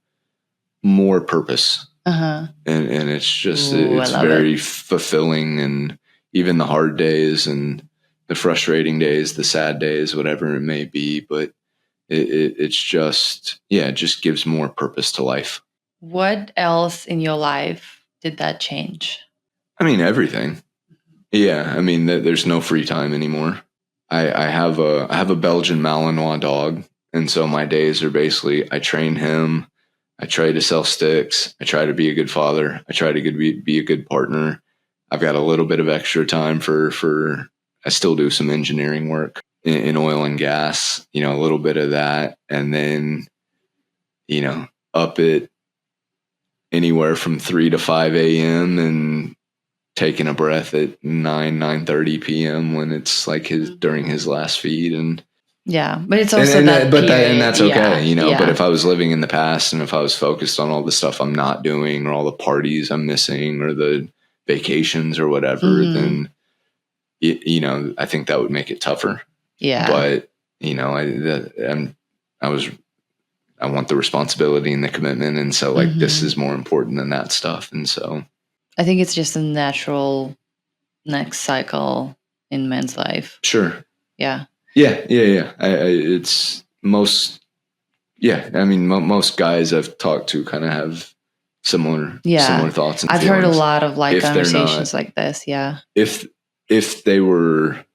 more purpose. And it's just it's very fulfilling, and even the hard days and the frustrating days, the sad days, whatever it may be, but it's just it just gives more purpose to life. What else in your life did that change? I mean, everything. Yeah, I mean, there's no free time anymore. I have a Belgian Malinois dog, and so my days are basically I train him, I try to sell sticks, I try to be a good father, I try to be a good partner. I've got a little bit of extra time for I still do some engineering work in oil and gas, a little bit of that, and then up at anywhere from 3 to 5 a.m. and taking a breath at 9:30 p.m. when it's like during his last feed. And but it's also and that's okay, but if I was living in the past and if I was focused on all the stuff I'm not doing or all the parties I'm missing or the vacations or whatever, then I think that would make it tougher. But I want the responsibility and the commitment, and so this is more important than that stuff. And so I think it's just a natural next cycle in men's life. Sure. Yeah. It's most. I mean, most guys I've talked to kind of have similar thoughts. And I've heard a lot of conversations like this. Yeah. If they were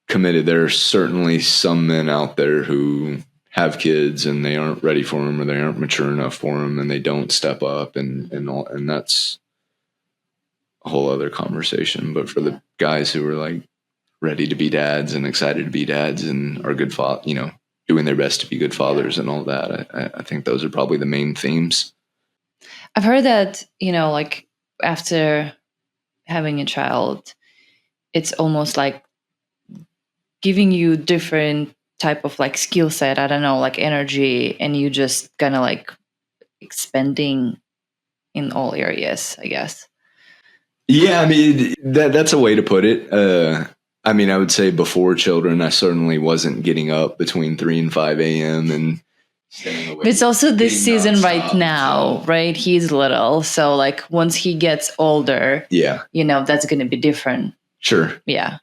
committed, there are certainly some men out there who have kids and they aren't ready for them or they aren't mature enough for them and they don't step up and that's a whole other conversation. But for the guys who are like ready to be dads and excited to be dads and are good doing their best to be good fathers and all that, I think those are probably the main themes. I've heard that, like after having a child, it's almost like giving you different type of like skill set, I don't know, like energy, and you just kind of like expanding in all areas, I guess. Yeah, I mean, that's a way to put it. I mean, I would say before children, I certainly wasn't getting up between 3 and 5 a.m. and staying awake. But it's also this season right now, right? He's little. So like once he gets older, that's going to be different. Sure. Yeah.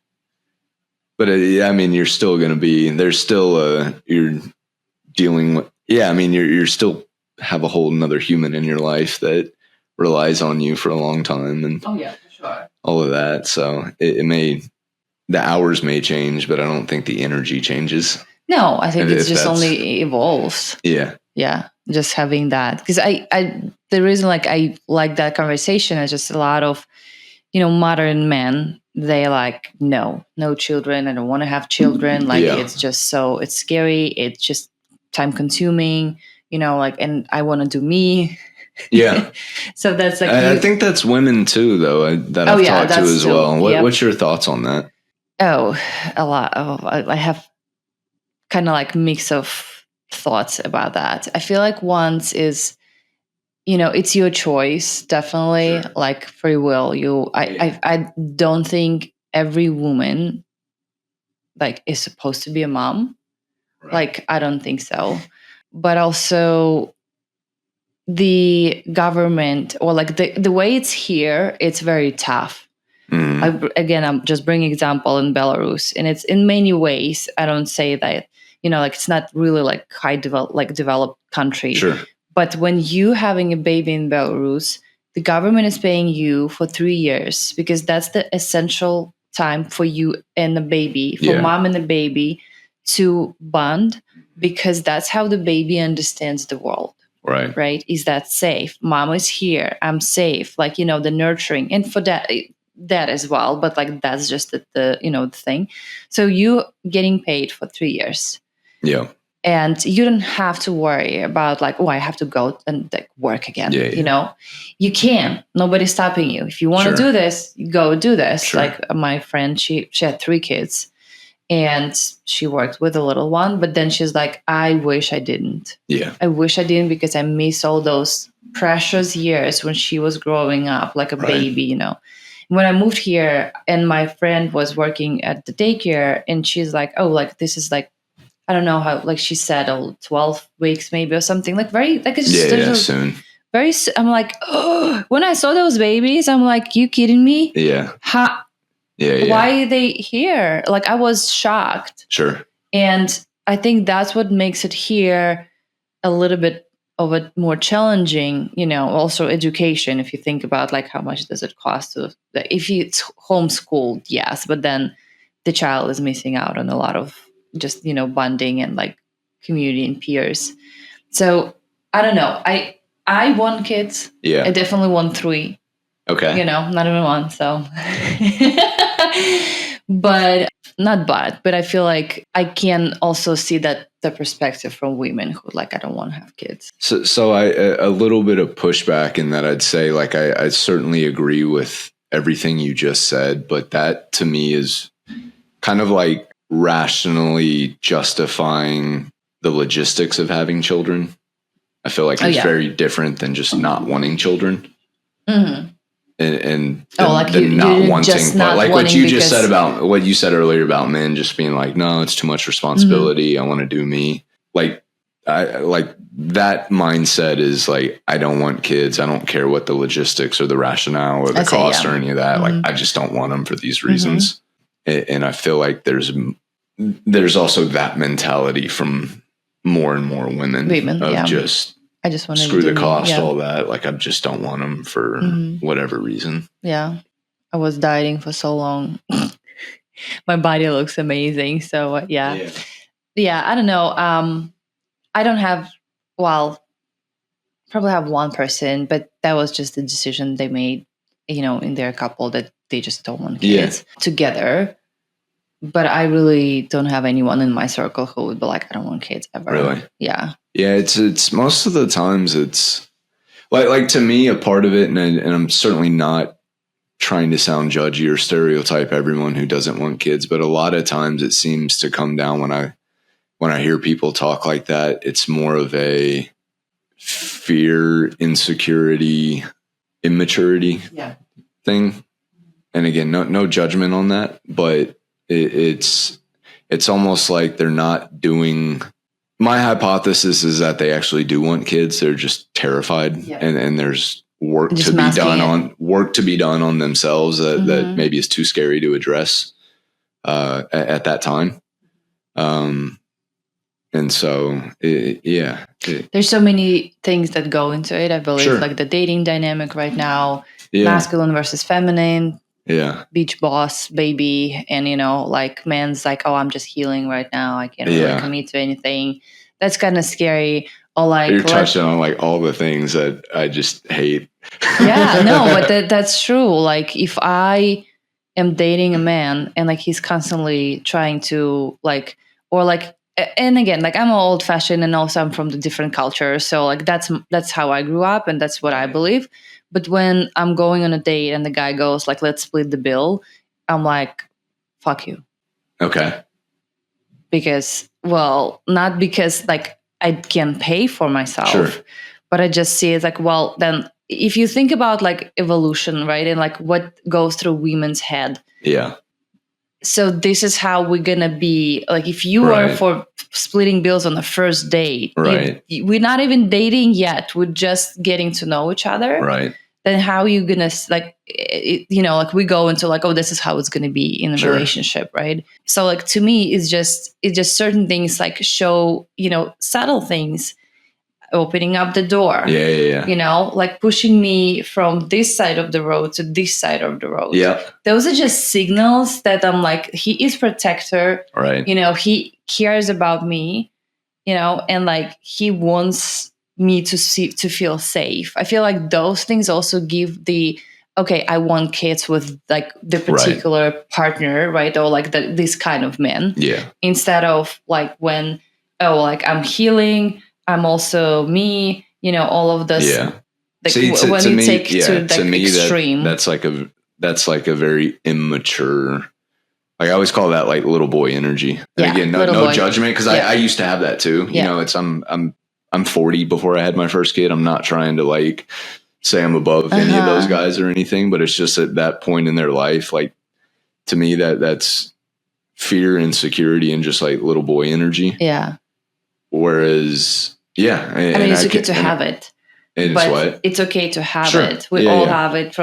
But I mean, you're still going to be, there's still, you're dealing with, I mean, you're still have a whole another human in your life that relies on you for a long time. And for sure. All of that. So the hours may change, but I don't think the energy changes. No, I think it's just only evolves. Yeah. Yeah. Just having that. Because the reason I like that conversation is just a lot of, modern men, they like, no children. I don't want to have children. Like, it's just it's scary. It's just time consuming, like, and I want to do me. Yeah. So that's like, I think that's women too, though, that I've talked to as well. What's your thoughts on that? Oh, a lot. I have kind of like mix of thoughts about that. I feel like once is, it's your choice, definitely. Sure. Like free will. I don't think every woman like is supposed to be a mom. Right. Like, I don't think so. But also the government, or like the way it's here, it's very tough. Again, I'm just bringing example in Belarus, and it's in many ways. I don't say that, like it's not really like developed country. Sure. But when you having a baby in Belarus, the government is paying you for 3 years, because that's the essential time for you and the baby, for mom and the baby to bond, because that's how the baby understands the world. Right. Is that safe? Mom is here. I'm safe. Like, the nurturing, and for that as well. But like, that's just the the thing. So you getting paid for 3 years. Yeah. And you don't have to worry about like, I have to go and like work again. You can. Nobody's stopping you. If you want to do this, go do this. Sure. Like my friend, she had 3 kids. And she worked with a little one, but then she's like, I wish I didn't. Yeah. I wish I didn't, because I miss all those precious years when she was growing up like a baby, When I moved here, and my friend was working at the daycare, and she's like, oh, like this is like, I don't know how, like she said, 12 weeks maybe or something, like very, like it's just soon. Very, I'm like, oh, when I saw those babies, I'm like, you kidding me? Yeah. Why are they here? Like, I was shocked. Sure. And I think that's what makes it here a little bit of a more challenging, also education. If you think about like how much does it cost to, if it's homeschooled, yes, but then the child is missing out on a lot of just, bonding and like community and peers. So I don't know. I want kids. Yeah. I definitely want 3. Okay. Not even 1. So, but I feel like I can also see that the perspective from women who like, I don't want to have kids. So I, a little bit of pushback in that I'd say like, I certainly agree with everything you just said, but that to me is kind of like rationally justifying the logistics of having children. I feel like it's very different than just not wanting children. Mm-hmm. And not wanting, like what you just said about what you said earlier about men just being like, no, it's too much responsibility. Mm-hmm. I want to do me. Like, I like that mindset is like, I don't want kids. I don't care what the logistics or the rationale or the cost or any of that. Mm-hmm. Like, I just don't want them for these reasons. Mm-hmm. And I feel like there's also that mentality from more and more women of just, I just want to screw the cost, all that. Like, I just don't want them for whatever reason. Yeah. I was dieting for so long. My body looks amazing. So yeah, I don't know. I don't have, probably have one person, but that was just a decision they made, in their couple, that they just don't want kids together. But I really don't have anyone in my circle who would be like, I don't want kids ever. Really? Yeah. Yeah, it's most of the times it's like to me, a part of it, and I'm certainly not trying to sound judgy or stereotype everyone who doesn't want kids, but a lot of times it seems to come down when I hear people talk like that, it's more of a fear, insecurity, immaturity thing. And again, no judgment on that, but it's almost like they're not doing. My hypothesis is that they actually do want kids. They're just terrified, and there's work to be done on themselves that maybe is too scary to address at that time. And so, there's so many things that go into it. I believe, like the dating dynamic right now, masculine versus feminine. Yeah. Beach boss baby. And, like man's like, oh, I'm just healing right now. I can't really commit to anything. That's kind of scary. Or like, you're touching on like all the things that I just hate. Yeah, no, but that's true. Like if I am dating a man and like he's constantly trying to like, or like, and again, like I'm old fashioned and also I'm from the different culture. So like that's how I grew up and that's what I believe. But when I'm going on a date and the guy goes like, let's split the bill, I'm like, fuck you. Okay. Because, well, not because like I can pay for myself, but I just see it's like, well, then if you think about like evolution, right? And like what goes through women's head. Yeah. So this is how we're going to be. Like if you are for splitting bills on the first date, we're not even dating yet. We're just getting to know each other. Right. Then how are you going to like, like we go into like, oh, this is how it's going to be in a relationship. Right. So like to me, it's just certain things like show, subtle things, opening up the door, like pushing me from this side of the road to this side of the road. Yeah. Those are just signals that I'm like, he is protector. Right. He cares about me, and like he wants me to feel safe. I feel like those things also give the, okay, I want kids with like the particular partner, right? Or like this kind of man. Yeah. Instead of like when, oh, like I'm healing, I'm also me, all of this. Yeah. Like when you take to the extreme. That's like a very immature. Like I always call that like little boy energy. And again, no judgment, because I used to have that too. I'm 40 before I had my first kid. I'm not trying to like say I'm above any of those guys or anything, but it's just at that point in their life, like to me that's fear, insecurity, and just like little boy energy. Yeah. Whereas, it's okay to have it. It's okay to have it. We all have it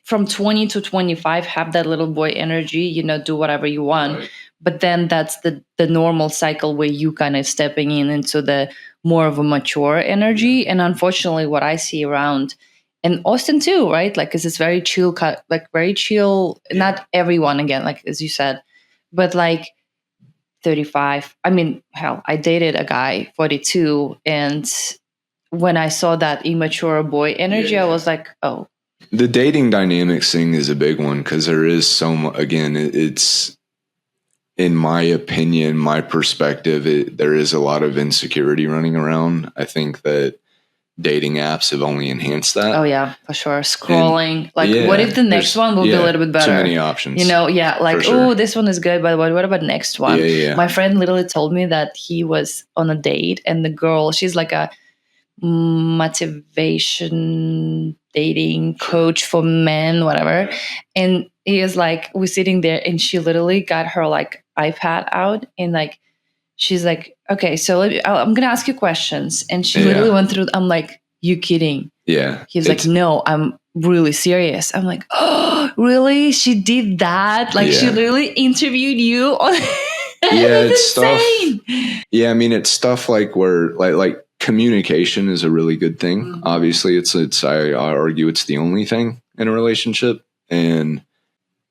from 20 to 25, have that little boy energy, do whatever you want. Right. But then that's the normal cycle where you kind of stepping into the more of a mature energy. And unfortunately, what I see around, and Austin too, right? Like, cause it's very chill, very chill. Yeah. Not everyone, again, like as you said, but like 35. I mean, hell, I dated a guy 42, and when I saw that immature boy energy, I was like, oh. The dating dynamics thing is a big one because there is so much, again, it's, in my opinion, my perspective, there is a lot of insecurity running around. I think that dating apps have only enhanced that. Oh yeah, for sure. Scrolling. What if the next one will be a little bit better? Too many options. Oh, this one is good, but what about next one? Yeah. My friend literally told me that he was on a date and the girl, she's like a motivation dating coach for men, whatever. And he is like, we're sitting there and she literally got her like iPad out and like, she's like, okay, so I'm going to ask you questions. And she literally went through, I'm like, you kidding? Yeah. He's like, no, I'm really serious. I'm like, oh, really? She did that? Like she literally interviewed you on it's insane. Stuff. Yeah. I mean, it's stuff like where like communication is a really good thing. Mm-hmm. Obviously I argue it's the only thing in a relationship, and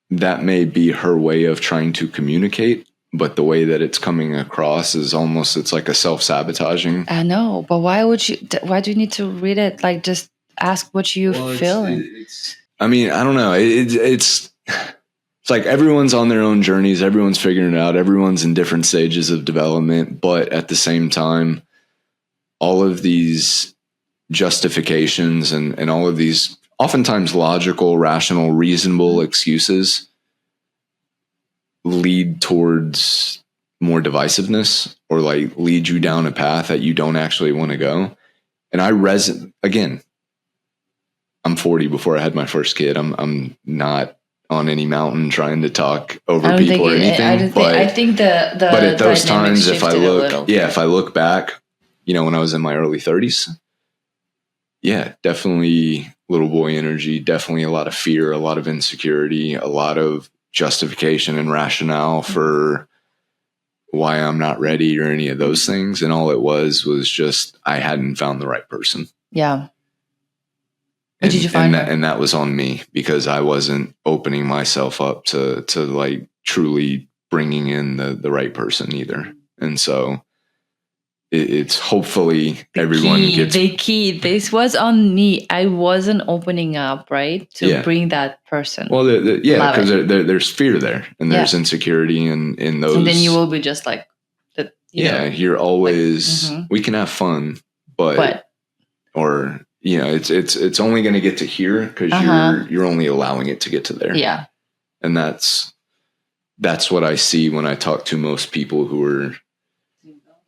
that may be her way of trying to communicate, but the way that it's coming across is almost, it's like a self-sabotaging. I know, but why do you need to read it? Like just ask what you feeling. I mean, I don't know. It's like everyone's on their own journeys. Everyone's figuring it out. Everyone's in different stages of development, but at the same time, all of these justifications and all of these oftentimes logical, rational, reasonable excuses lead towards more divisiveness or like lead you down a path that you don't actually want to go. And again, I'm 40 before I had my first kid. I'm not on any mountain trying to talk over people or anything. But at those times, if I look back, when I was in my early 30s, definitely little boy energy, definitely a lot of fear, a lot of insecurity, a lot of justification and rationale for why I'm not ready or any of those things. And all it was just, I hadn't found the right person. Yeah. What did you find? And that was on me because I wasn't opening myself up to like truly bringing in the right person either. And so it's hopefully everyone gets the key. This was on me. I wasn't opening up, right, to bring that person. Well, because there's fear there, and there's insecurity in those. And then you will be just like, you're always. Like, we can have fun, but or it's only going to get to here because you're only allowing it to get to there. Yeah, and that's what I see when I talk to most people who are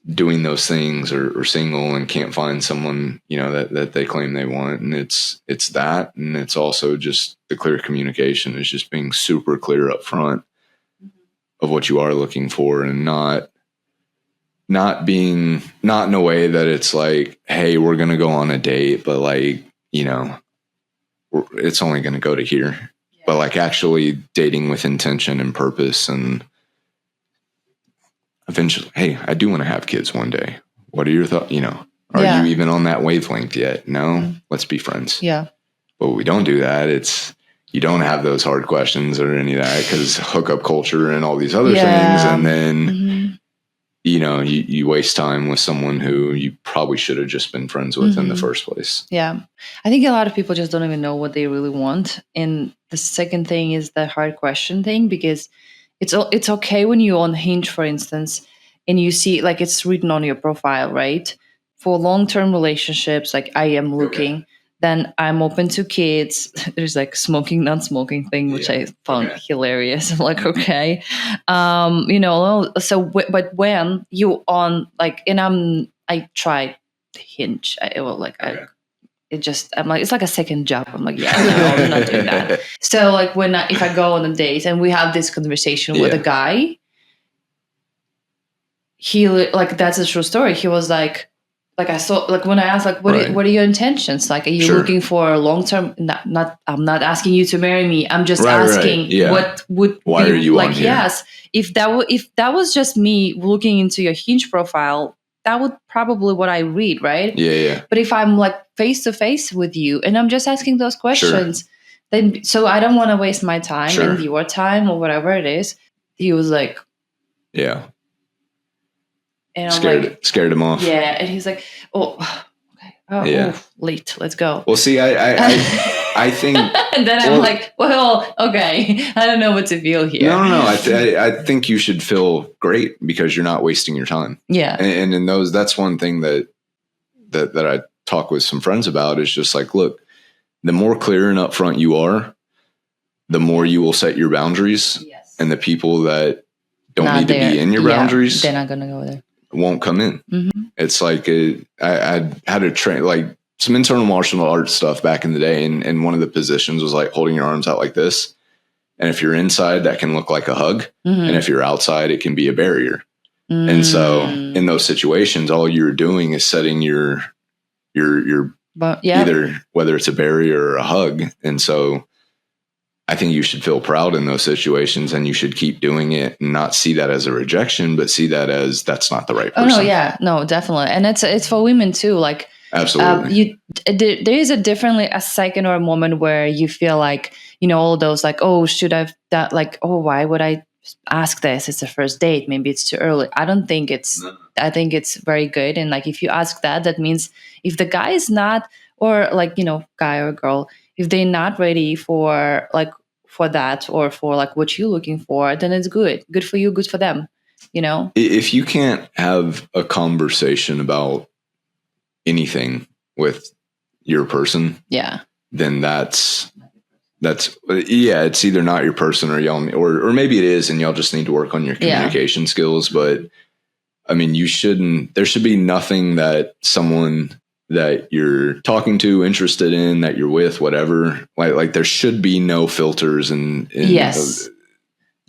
doing those things or single and can't find someone, that they claim they want. And it's that. And it's also just the clear communication is just being super clear up front of what you are looking for, and not in a way that it's like, hey, we're going to go on a date, but like, it's only going to go to here, but like actually dating with intention and purpose. And eventually, hey, I do want to have kids one day. What are your thoughts? Are you even on that wavelength yet? No, let's be friends. Yeah. But we don't do that. You don't have those hard questions or any of that because hookup culture and all these other things. And then, you waste time with someone who you probably should have just been friends with in the first place. Yeah. I think a lot of people just don't even know what they really want. And the second thing is the hard question thing, because it's okay when you're on Hinge, for instance, and you see like it's written on your profile, right? For long-term relationships, like I am looking, then I'm open to kids. There's like smoking, non-smoking thing, which I found hilarious. I'm like, okay. But when you on like, and I tried Hinge. I'm like, it's like a second job. I'm like, no, I'm not doing that. So like if I go on a date and we have this conversation with a guy, he like, that's a true story. He was like I saw, like when I asked, like, what are your intentions? Like, are you looking for a long-term, I'm not asking you to marry me. I'm just asking what would why are you like, on here? yes, if that was just me looking into your Hinge profile, that would probably what I read, right? Yeah. But if I'm like face to face with you and I'm just asking those questions, then so I don't want to waste my time and your time or whatever it is. He was like, yeah. And I'm scared him off. Yeah, and he's like, "Oh, okay, late. Let's go." Well, see, I think, and then I'm like, "Well, okay, I don't know what to feel here." No. I think you should feel great because you're not wasting your time. Yeah, and in those, that's one thing that I talk with some friends about is just like, look, the more clear and upfront you are, the more you will set your boundaries, and the people that don't need to be in your boundaries, they're not going to go there. Won't come in. It's like I had to train like some internal martial arts stuff back in the day, and one of the positions was like holding your arms out like this, and if you're inside, that can look like a hug, and if you're outside, it can be a barrier. And so in those situations, all you're doing is setting your either whether it's a barrier or a hug. And so I think you should feel proud in those situations, and you should keep doing it and not see that as a rejection, but see that as that's not the right person. Oh, no, yeah, no, definitely. And it's for women too. Like, absolutely. There is a second or a moment where you feel like, all those like, oh, should I've done like, oh, why would I ask this? It's a first date. Maybe it's too early. I don't think I think it's very good. And like, if you ask that means if the guy is not, or like, guy or girl, if they're not ready for that or for like what you're looking for, then it's good for you, good for them, If you can't have a conversation about anything with your person, then that's it's either not your person or y'all, or maybe it is, and y'all just need to work on your communication skills. But I mean, there should be nothing that someone that you're talking to, interested in, that you're with, whatever, like there should be no filters. And yes,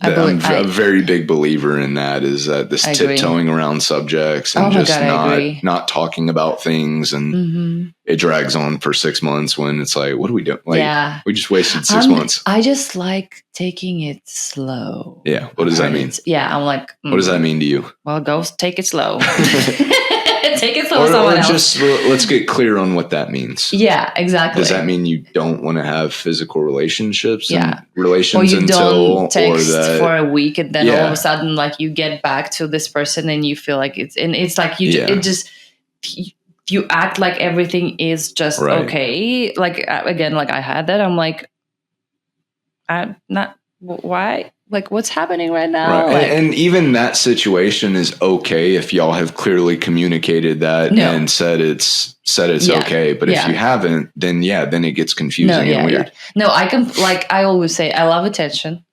I'm a very big believer in that, is that this tiptoeing around subjects and not talking about things. And it drags on for 6 months when it's like, what are we doing? Like, we just wasted 6 months. I just like taking it slow. Yeah. What does that mean? I'm like, what does that mean to you? Well, go take it slow. take it from someone else. Just let's get clear on what that means. Yeah, exactly. Does that mean you don't want to have physical relationships? Yeah. And relations or you until don't text or for a week, and then all of a sudden, like, you get back to this person and you feel like it's like you act like everything is just okay. Like, again, like, I had that. I'm like, I'm not. Why? Like, what's happening right now? Right. Like, and even that situation is okay if y'all have clearly communicated that and said it's okay. But if you haven't, then it gets confusing and weird. No, I always say, I love attention,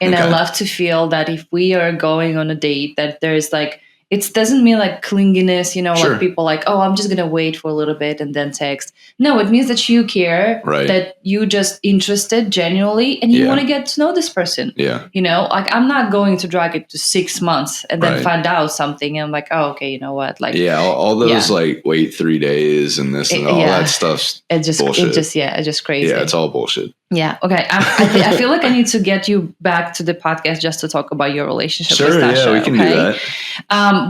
and I love to feel that if we are going on a date, that there's like, it doesn't mean like clinginess, like people like, oh, I'm just going to wait for a little bit and then text. No, it means that you care, that you just interested genuinely, and you want to get to know this person. Yeah. Like, I'm not going to drag it to 6 months and then find out something. And I'm like, oh, okay, you know what? Like, all those like wait 3 days and this and all that stuff's bullshit. It's just crazy. Yeah, it's all bullshit. Yeah. Okay. I feel like I need to get you back to the podcast just to talk about your relationship with Stasha. Yeah, we can do that.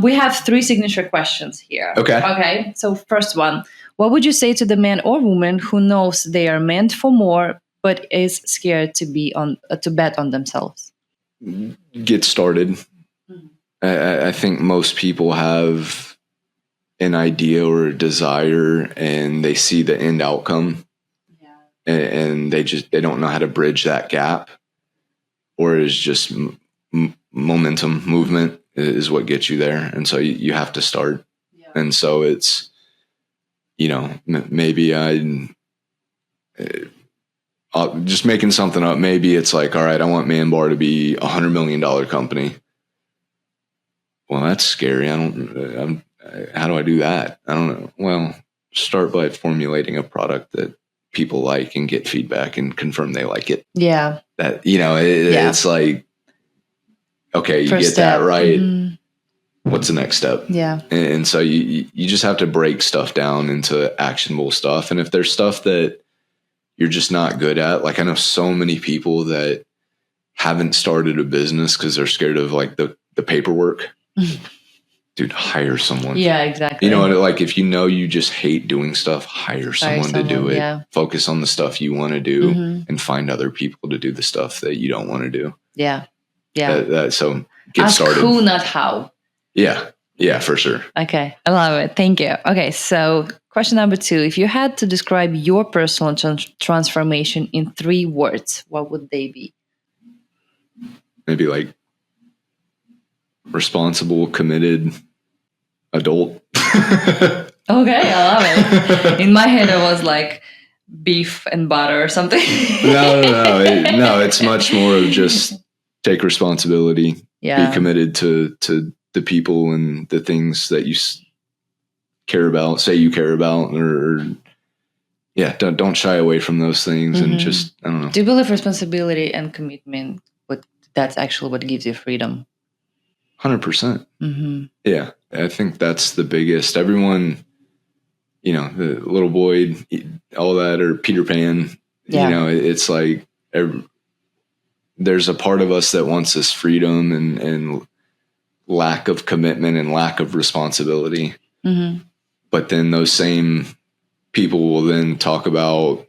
We have 3 signature questions here. Okay. So first one, what would you say to the man or woman who knows they are meant for more, but is scared to bet on themselves? Get started. I think most people have an idea or a desire, and they see the end outcome. And they don't know how to bridge that gap, or it's just momentum, movement is what gets you there. And so you have to start. And so it's, maybe just making something up. Maybe it's like, all right, I want MANBAR to be $100 million company. Well, that's scary. how do I do that? I don't know. Well, start by formulating a product that people like and get feedback and confirm they like it. Yeah. That, it's like, okay, you First get step. that right. Mm-hmm. What's the next step? Yeah. And so you just have to break stuff down into actionable stuff. And if there's stuff that you're just not good at, like, I know so many people that haven't started a business because they're scared of like the paperwork. Dude, hire someone. Yeah, exactly. Like, if you just hate doing stuff, hire someone to do it. Yeah. Focus on the stuff you want to do, and find other people to do the stuff that you don't want to do. Yeah. Yeah. So get Ask started. who, not how. Yeah. Yeah, for sure. Okay. I love it. Thank you. Okay. So question number 2, if you had to describe your personal transformation in 3 words, what would they be? Maybe like responsible, committed adult. Okay, I love it. In my head, it was like beef and butter or something. No. It's much more of just take responsibility, be committed to the people and the things that you care about, say you care about, or don't shy away from those things. And just, I don't know. Do you believe responsibility and commitment, that's actually what gives you freedom? 100%. Yeah, I think that's the biggest. Everyone, the little boy, all that, or Peter Pan, it's like there's a part of us that wants this freedom and lack of commitment and lack of responsibility. But then those same people will then talk about,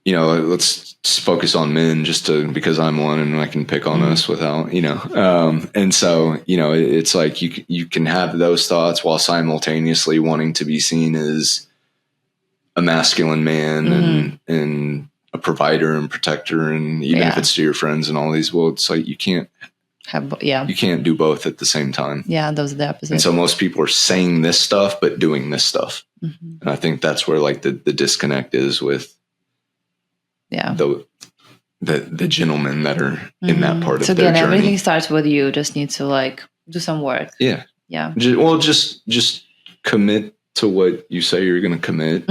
let's focus on men because I'm one and I can pick on us without, and so, it's like you can have those thoughts while simultaneously wanting to be seen as a masculine man and a provider and protector. And even if it's to your friends and all these, well, it's like, you can't do both at the same time. Yeah. Those are the opposite. And so most people are saying this stuff, but doing this stuff. And I think that's where like the disconnect is with the gentlemen that are in that part of their journey. So again, everything starts with you. Just need to like do some work. Yeah. Yeah. Just commit to what you say you're going to commit.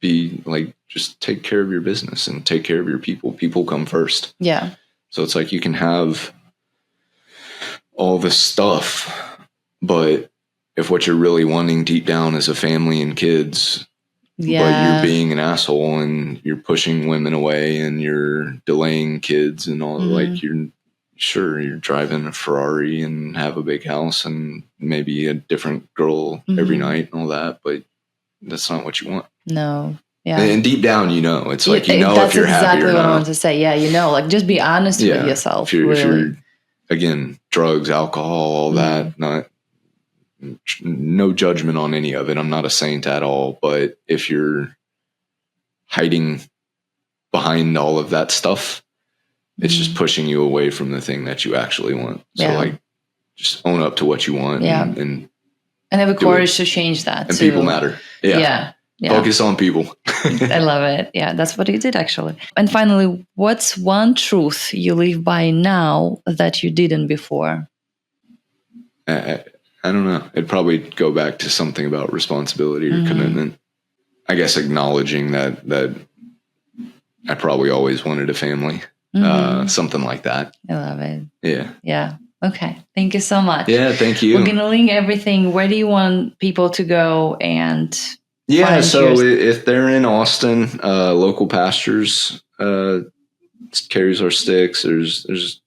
Be like, just take care of your business and take care of your people. People come first. Yeah. So it's like you can have all this stuff, but if what you're really wanting deep down is a family and kids, but you're being an asshole and you're pushing women away and you're delaying kids and all, like, you're sure, you're driving a Ferrari and have a big house and maybe a different girl every night and all that, but that's not what you want. No. Yeah. And deep down, it's like, if you're happy or not. That's exactly what I want to say. Yeah, like just be honest with yourself. If you're, again, drugs, alcohol, all that, no judgment on any of it. I'm not a saint at all, but if you're hiding behind all of that stuff, it's just pushing you away from the thing that you actually want. So like, just own up to what you want and have the courage to change that. And people matter. Yeah. Focus on people. I love it. Yeah, that's what you did actually. And finally, what's one truth you live by now that you didn't before? I don't know. It'd probably go back to something about responsibility or commitment. I guess acknowledging that I probably always wanted a family. Something like that. I love it. Yeah. Yeah. Okay. Thank you so much. Yeah, thank you. We're going to link everything. Where do you want people to go and so if they're in Austin, local pastures carries our sticks. There's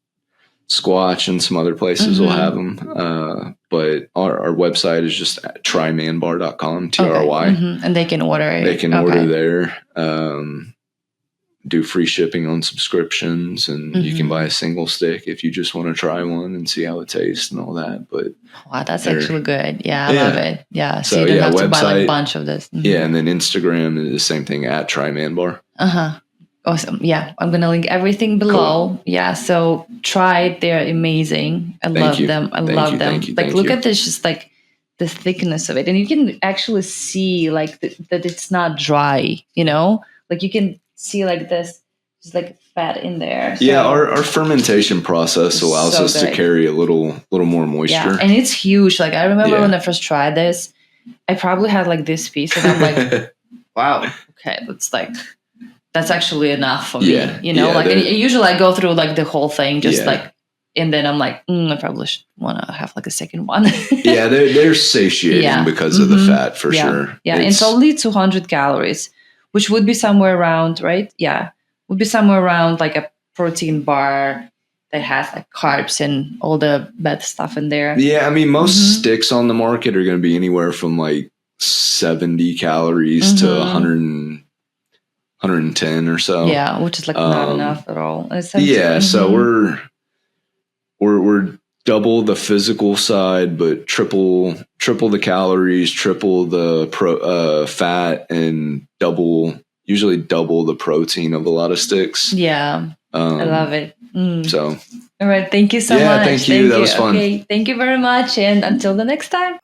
Squatch and some other places will have them. But our website is just trymanbar.com, TRY. And they can order it. They can order there. Do free shipping on subscriptions, and you can buy a single stick if you just want to try one and see how it tastes and all that. But wow, that's actually good. Yeah, I love it. Yeah, so you don't have to buy like a bunch of this. Yeah, and then Instagram is the same thing at trymanbar. Awesome. Yeah, I'm gonna link everything below. Cool. Yeah, so try it. They're amazing. I love them. I love them. Like, look at this, just like the thickness of it, and you can actually see like that it's not dry. Like you can see like this, just like fat in there. So our fermentation process allows us to carry a little more moisture. Yeah, and it's huge. Like I remember when I first tried this, I probably had like this piece, and I'm like, wow, okay, that's actually enough for me. Usually I go through like the whole thing, just like, and then I'm like, I probably should want to have like a second one. They're satiating because of the fat for sure. Yeah, it's only 200 calories. Which would be somewhere around, right? Yeah. Would be somewhere around like a protein bar that has like carbs and all the bad stuff in there. Yeah. I mean, most sticks on the market are going to be anywhere from like 70 calories to 100, 110 or so. Yeah. Which is like not enough at all. So we're double the physical side, but triple the calories, triple the fat, and usually double the protein of a lot of sticks. Yeah, I love it. So, all right, thank you so much. Thank you. That was fun. Okay, thank you very much, and until the next time.